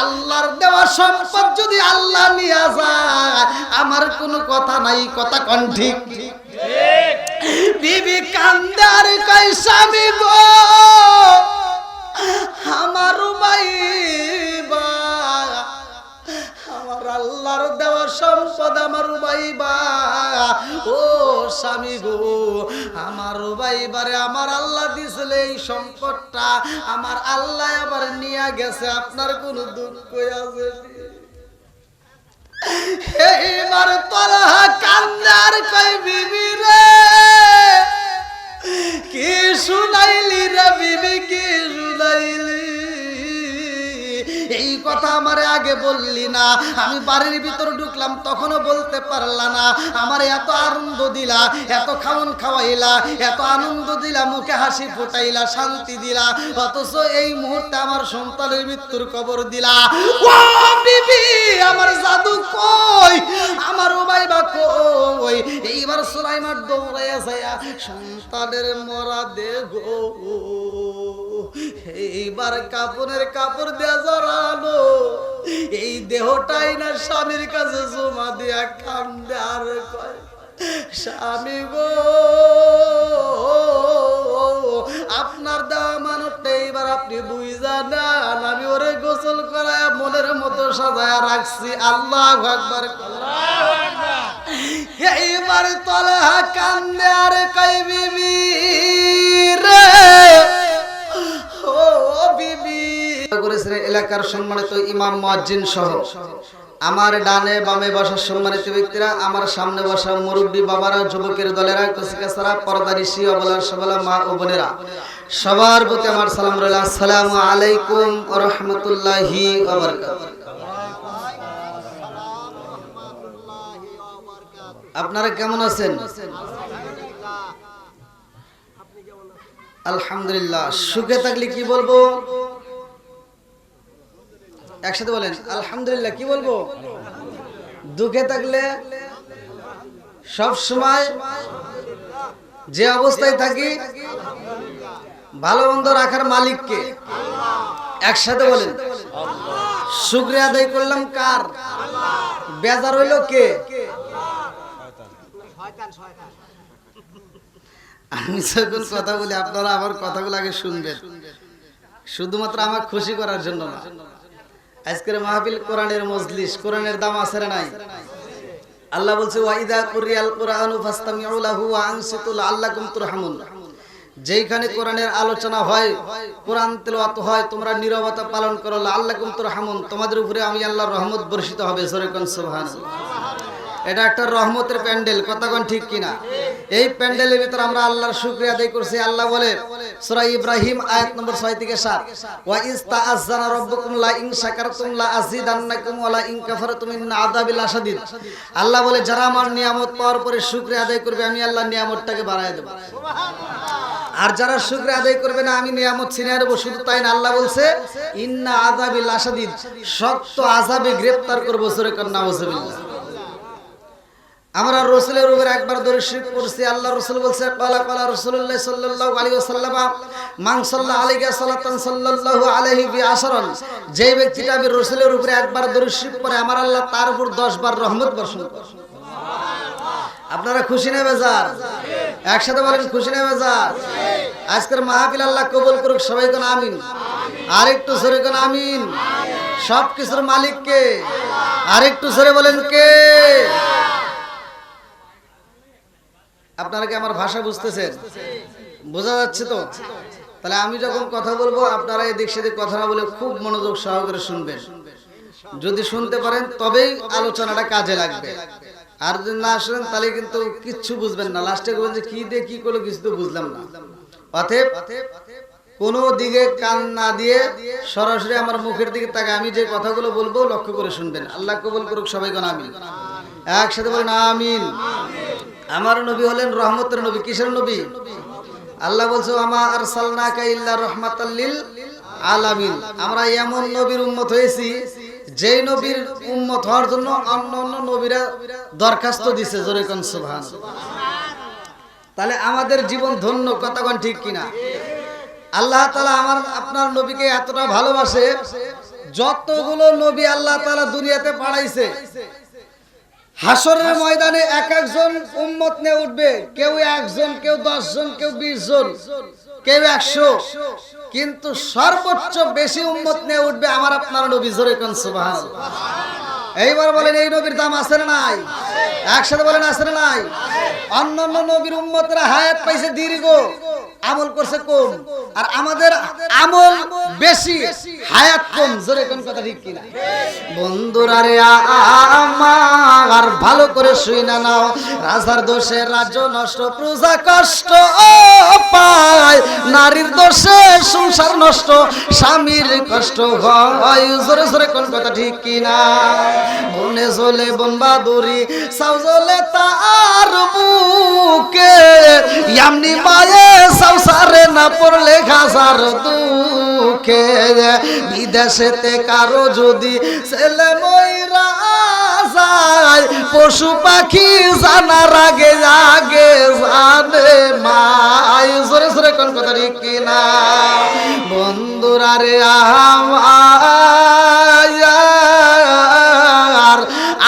আল্লাহর দেওয়া সম্পদ যদি আল্লাহ নিয়ে যায় আমার কোনো কথা নাই, কথা কোন ঠিক? বিবি কান্দে আর কয়, স্বামী গো আমার উবাইবা, আমার আল্লাহর দেওয়া সম্পদ আমার উবাইবা। ও স্বামী গো আমার উবাইবারে আমার আল্লাহ দিছিল এই সম্পদটা, আমার আল্লাহ আবার নিয়ে গেছে, আপনার কোনো দুঃখ আছে? এইবার তলহা কান্দে আর কয়, বিবি রে কি শুনাইলি রে বিবি, কি শুনাইলি? এই কথা আমারে আগে বললি না, আমি বাড়ির ভিতর ঢুকলাম তখনও বলতে পারলা না। আমার এত আনন্দ দিলা, এত খাওন খাওয়াইলা, এত আনন্দ দিলা, মুখে হাসি ফুটাইলা, শান্তি দিলা, অথচ এই মুহূর্তে আমার সন্তানের মৃত্যুর খবর দিলা। ও বিবি আমার জাদু কই, আমার উবাইবা কই? এইবার সুলাইমান দৌড়াইয়া যায়া সন্তানের মরা দেহ এইবার কাপড়ের কাপড় দেয়া জড়ানো, এই দেহটাই না স্বামীর কাছে জমা দিয়া কান্দে আর কয়, স্বামী গো আপনার দেওয়া মানুষটা এইবার আপনি বুঝা নেন, আমি ওরে গোসল করায় মনের মতো সাজায়া রাখছি। আল্লাহু আকবার। এইবার তলে কান্দে আর কয়, বিবি রে ও বিবি করেছিলেন এলাকার সম্মানিত ইমাম মুয়াজ্জিন সহ আমার ডানে বামে বসা সম্মানিত ব্যক্তিরা, আমার সামনে বসা মুরব্বী বাবারা, যুবকের দলেরা, কচিকাচারা, পর্দানিশী অবলার সবলা মা ও বোনেরা, সবার প্রতি আমার সালাম রইল। আসসালামু আলাইকুম ওয়া রাহমাতুল্লাহি ওয়া বারাকাতুহু। আপনারা কেমন আছেন? আলহামদুলিল্লাহ। সুখে থাকলে কি বলবো? একসাথে বলেন আলহামদুলিল্লাহ। কি বলবো? দুঃখে থাকলে সব সময় যে অবস্থায় থাকি ভালো মন্দ রাখার মালিককে। একসাথে বলেন শুকরিয়া আদায় করলাম কার? বেজার হইল কে? আমি যখন কথা বলি আপনারা আমার কথাগুলো আগে শুনবেন, শুধুমাত্র আমার খুশি করার জন্য না। আজকের মাহফিল কোরআনের মজলিস, কোরআনের দাম আছে না নাই? আল্লাহ বলছে ওয়াইদা কুরিয়াল কুরআনু ফাসতামিউ লাহু ওয়া আনসিতু লাআল্লাকুম তুরহামুন। যেখানে কোরআনের আলোচনা হয়, কোরআন তেলাওয়াত হয়, তোমরা নীরবতা পালন করো, লাআল্লাকুম তুরহামুন, তোমাদের উপরে আমি আল্লাহর রহমত বর্ষিত হবে। জোরে কোন সুবহানাল্লাহ। এটা একটা রহমতের প্যান্ডেল, কথা কোন ঠিক কিনা? এই প্যান্ডেলের ভিতর আমরা আল্লাহর শুকরিয়া আদায় করছি। আল্লাহ বলে সূরা ইব্রাহিম আয়াত নম্বর 6 থেকে 7, ওয়া ইস্তাআযানা রাব্বুকুম লা ইন শাকারতুম লা আযীদান্নাকুম ওয়া লা ইন কাফারতুম ইন্না আযাবি লাশাদীদ। আল্লাহ বলে যারা আমার নিয়ামত পাওয়ার পরে শুকরিয়া আদায় করবে আমি আল্লাহ নিয়ামতটাকে বাড়ায় দেব, আর যারা শুকরিয়া আদায় করবে না আমি নিয়ামত ছিনিয়ে নেব। শুধু তাই না, আল্লাহ বলছে ইন্না আযাবি লাশাদীদ, শক্ত আযাবে গ্রেফতার করব। সূরা নাউযুবিল্লাহ। আমরা রাসূলের উপর একবার দরুদ শরীফ পড়ছি। আল্লাহ রাসূল বলছে ক্বালা ক্বালা রাসূলুল্লাহ সাল্লাল্লাহু আলাইহি ওয়াসাল্লাম মান সাল্লা আলাইহি সালাতান সাল্লাল্লাহু আলাইহি বিআশরান, যে ব্যক্তিটা আমি রাসূলের উপরে একবার দরুদ শরীফ পড়ে আমার আল্লাহ তার উপর 10 বার রহমত বর্ষণ করে। আপনারা খুশি না বেজার? একসাথে বলেন খুশি না বেজার? আজকের মাহফিল আল্লাহ কবুল করুক। সবাই কোন আমিন। আরেকটু জোরে কোন আমিন। সবকিছুর মালিক কে? আরেকটু জোরে বলেন কে? আপনারা কি আমার ভাষা বুঝতেছেন? বোঝা যাচ্ছে তো? তাহলে আমি যখন কথা বলবো আপনারা এদিক সেদিক কথা না বলে খুব মনোযোগ সহকারে শুনবেন। যদি শুনতে পারেন তবেই আলোচনাটা কাজে লাগবে, আর যদি না শুনেন তাহলে কিন্তু কিচ্ছু বুঝবেন না। লাস্টে বলবেন যে কি দিয়ে কি করলো কিছু তো বুঝলাম না। অতএব কোনো দিকে কান না দিয়ে সরাসরি আমার মুখের দিকে তাকে আমি যে কথাগুলো বলবো লক্ষ্য করে শুনবেন। আল্লাহ কবুল করুক। সবাই কোন আমিন। একসাথে বলেন আমিন। আমার নবী হলেন রহমতের নবী। কিসের নবী? আল্লাহ বলছে আমা আরসালনাকা ইল্লা রাহমাতাল লিল আলামিন। আমরা এমন নবীর উম্মত হয়েছি যেই নবীর উম্মত হওয়ার জন্য অন্য নবীরা দরখাস্ত দিছে। জোরে কোন সুবহানাল্লাহ। তাহলে আমাদের জীবন ধন্য, কথা কোন ঠিক কিনা? আল্লাহ তাআলা আমার আপনার নবীকে এতটা ভালোবাসে, যতগুলো নবী আল্লাহ তাআলা দুনিয়াতে পাঠাইছে, হাসরের ময়দানে এক একজন উম্মত নিয়ে উঠবে। কেউ 1 জন, কেউ 10 জন, কেউ 20 জন, কেউ 100, কিন্তু সর্বোচ্চ বেশি উম্মত নিয়ে উঠবে আমার আপনার নবী। জোরে কোন সুবহানাল্লাহ। এইবার বলেন এই নবীর দাম আছে না নাই? একসাথে বলেন আছে না নাই? অন্যান্য নবীর উম্মতরা হায়াত পাইছে দীর্ঘ, আমল করছে কম, আর আমাদের আমল বেশি, হায়াত কম। জোরে কোন কথা ঠিক কিনা? বন্ধুরা রে আমার ভালো করে শুইনা নাও, রাজার দোষে রাজ্য নষ্ট, প্রজা কষ্ট পায়, নারীর দোষে সংসার নষ্ট, স্বামীর কষ্ট হয়। জোরে জোরে কোন কথা ঠিক কিনা? বনে চলে বনবাদুরি, সাউ জ্বলে তার বুকে, এমনি মায়ে সারে না পড়লে ঘাসার দুঃখে, বিদেশেতে কারো যদি ছেলে ময়রা যায়, পশু পাখি জানার আগে আগে জানে মাই। জোরে জোরে কোন কথা ঠিক কিনা? বন্ধুরা রে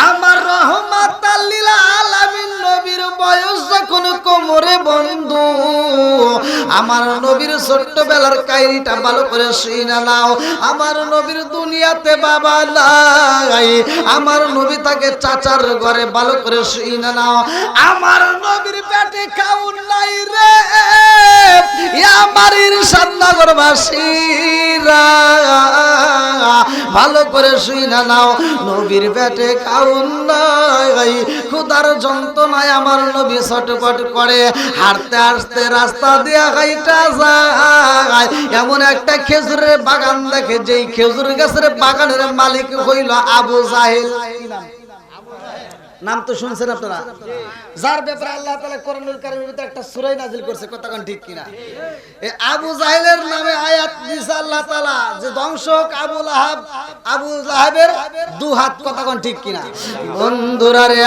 আমার রহমাতাল লিল আলামিন নবীর বয়স যখন কোমরে বন্ধু, আমার নবীর ছোট্টবেলার কাহিনীটা ভালো করে শুনে নাও। আমার নবীর দুনিয়াতে বাবা নাই, আমার নবী তাকে চাচার ঘরে, ভালো করে শুনে নাও। আমার নবীর পেটে খাউন নাই রে আমার ইরশাদনগরবাসীরা, ভালো করে শুনে নাও। নবীর পেটে খাউন নাই, ক্ষুধার যন্ত্রণায় আমার নবী ছটফট করে, হাঁটতে আসতে রাস্তা দিয়ে হাইটা যায়, এমন একটা খেজুরের বাগান দেখে, যেই খেজুর গাছের বাগানের মালিক হইল আবু জাহেল। নাম তো শুনছেন আপনারা, যার ব্যাপারে আল্লাহ তাআলা কোরআনুল কারীমের ভিতরে একটা সূরা নাযিল করছে। কথা কোন ঠিক কিনা? এই আবু জাহেলের নামে আয়াত দিয়েছে আল্লাহ তাআলা যে ধ্বংসক আবু লাহাব, আবু লাহাবের 2 হাত। কথা কোন ঠিক কিনা? বন্ধুরা রে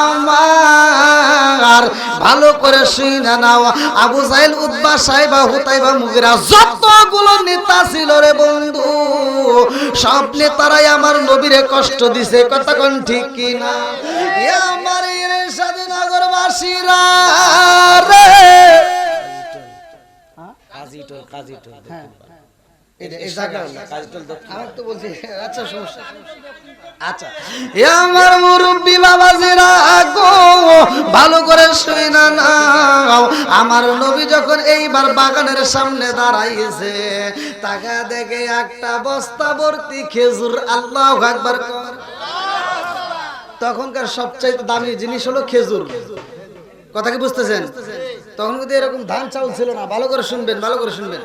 আমার ভালো করে শুনে নাও। আবু জাহেল, উতবা, সাইবা, হুতাইবা, মুগিরা, যতগুলো নেতা ছিল রে বন্ধু, সব নেতারাই আমার নবীরে কষ্ট দিছে। কথা কোন ঠিক কিনা? আমার ইরশাদনগরবাসীরা রে, আমার মুরব্বী বাবাজিরা গো, ভালো করে শুনে নাও। আমার নবী যখন এইবার বাগানের সামনে দাঁড়াইছে, তাকা দেখে একটা বস্তা ভর্তি খেজুর। আল্লাহু আকবার। তখনকার সবচাইতে দামি জিনিস হলো খেজুর। কথা কি বুঝতেছেন? তখন কিন্তু এরকম ধান চাউল ছিল না। ভালো করে শুনবেন, ভালো করে শুনবেন।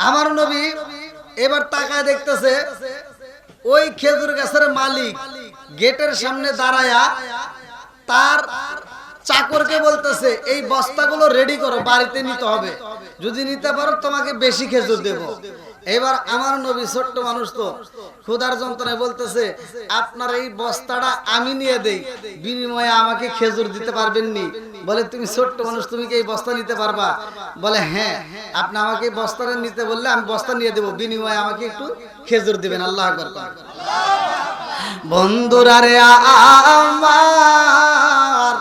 আমার নবী এবার তাকায় দেখতেছে, ওই খেজুর গাছের মালিক গেটের সামনে দাঁড়ায়া তার চাকরকে বলতেছে, এই বস্তাগুলো রেডি করো, বাড়িতে নিতে হবে, যদি নিতে পারো তোমাকে বেশি খেজুর দেব। এবার আমার নবী ছোট্ট মানুষ তো, ক্ষুধার যন্ত্রণায় বলতেছে, আপনার এই বস্তাটা আমি নিয়ে দেই, বিনিময়ে আমাকে খেজুর দিতে পারবেন নি? বলে, তুমি ছোট্ট মানুষ, তুমি কি এই বস্তা নিতে পারবা? বলে, হ্যাঁ, আপনি আমাকে বস্তাটা নিতে বললে আমি বস্তা নিয়ে দেবো, বিনিময়ে আমাকে একটু খেজুর দিবেন। আল্লাহু আকবার। বন্ধুরা রে আমার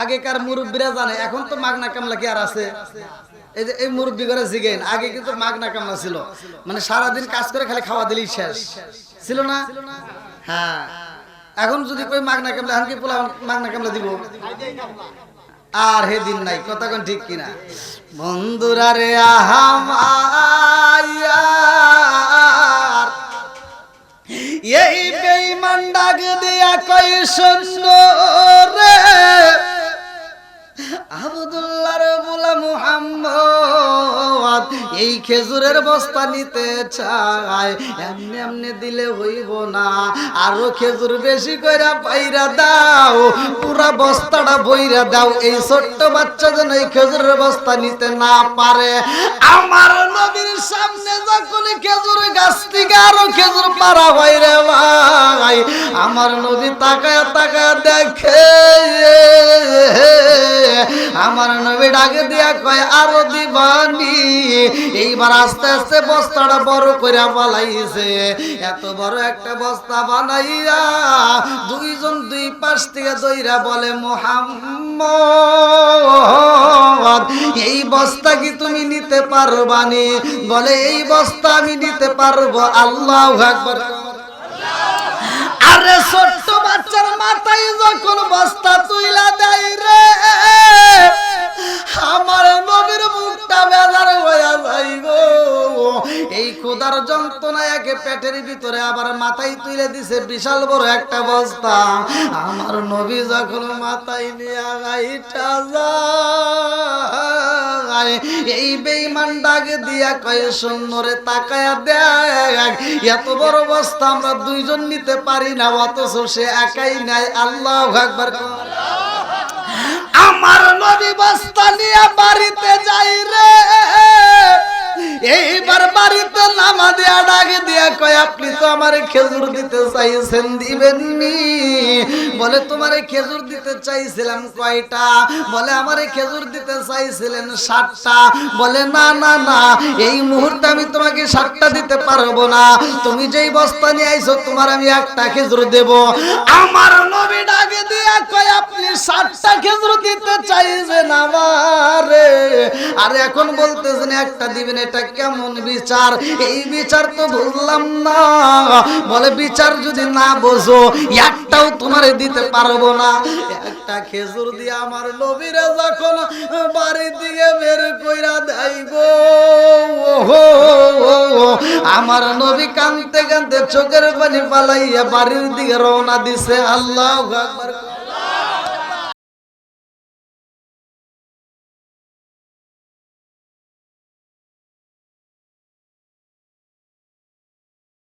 আগেকার মুরব্বীরা জানে, এখন তো মাগনা কামলা কি আর আছে? এই যে এই মুরব্বী করে জিগেন, আগে কিন্তু মাগনা কামলা ছিল, মানে সারাদিন কাজ করে খালি খাওয়া দিলেই শেষ ছিল না? হ্যাঁ, এখন যদি কই মাগনা কামলা, এখন কি পোলা মাগনা কামলা দিব? আর হে দিন নাই। কথা কোন ঠিক কিনা? বন্ধুরা রে এই বেঈমান ডাক দিয়া কই শুনো রে, আব্দুল্লাহর গোলাম মুহাম্মদ এই খেজুরের বস্তা নিতে চায়, এমনি এমনি দিলে হইব না, আরো খেজুর বেশি কইরা পাইরা দাও, পুরা বস্তাটা বইরা দাও, এই ছোট্ট বাচ্চা যেন এই খেজুরের বস্তা নিতে না পারে। আমার নবীর সামনে যখন খেজুর গাছ থেকে আরো খেজুর পারা হয় রে ভাই, আমার নবী তাকায় তাকায় দেখে, আমার নবী ডাকে দিয়া কয় আরো দিবানি। এইবার আস্তে আস্তে বস্তাটা বড় করে বানাইছে, এত বড় একটা বস্তা বানাইয়া দুইজন দুই পাশ থেকে দইরা বলে মুহাম্মদ এই বস্তা কি তুমি নিতে পারবানি? বলে এই বস্তা আমি নিতে পারবো। আল্লাহু আকবার। আরে ছোট্ট বাচ্চার মাথায় যখন বস্তা তুইলা দেয় রে, আমার নবীর মুখটা বেজার হইয়া যায় গো। এই ক্ষুধার যন্ত্রণায় একে পেটের ভিতরে আবার মাথায় তুলে দিছে বিশাল বড় একটা বস্তা। আমার নবী যখন মাথায় নিয়ে গাইটা যায়, এই বেঈমান ডাক দিয়া কয় শূন্যরে তাকায়া দেখ, এত বড় বস্তা আমরা দুইজন নিতে পারি না, অথচ সে একাই নাই। আল্লাহু আকবার। আমার নবী বস্তা নিয়ে বাড়িতে যাই রে, এইবার বাড়িতে নামা দিয়া ডাক দিয়া কয় আপনি তো আমারে খেজুর দিতে চাইছেন, দিবেননি? বলে তোমারে খেজুর দিতে চাইছিলাম কয়টা? বলে আমারে খেজুর দিতে চাইছিলেন 60টা। বলে না না না, এই মুহূর্তে আমি তোমাকে 60টা দিতে পারবো না, তুমি যেই বস্তা নিয়ে আইছো তোমার আমি একটা খেজুর দেব। আমার নবী ডাকে দিয়া কয় আপনি 60টা খেজুর দিতে চাইছেন আমারে, আর এখন বলতেছেন একটা দিবেন, এটা কেমন বিচার? এই বিচার তো বুঝলাম না। বলে বিচার যদি না বোঝো একটাও তোমারে দিতে পারবো না। একটা খেজুর দিয়ে আমার নবীরা যখন বাড়ির দিকে বের কইরা দেয় গো, আমার নবী কাঁদতে কাঁদতে চোখের পানি পালাইয়া বাড়ির দিকে রওনা দিছে। আল্লাহু আকবার।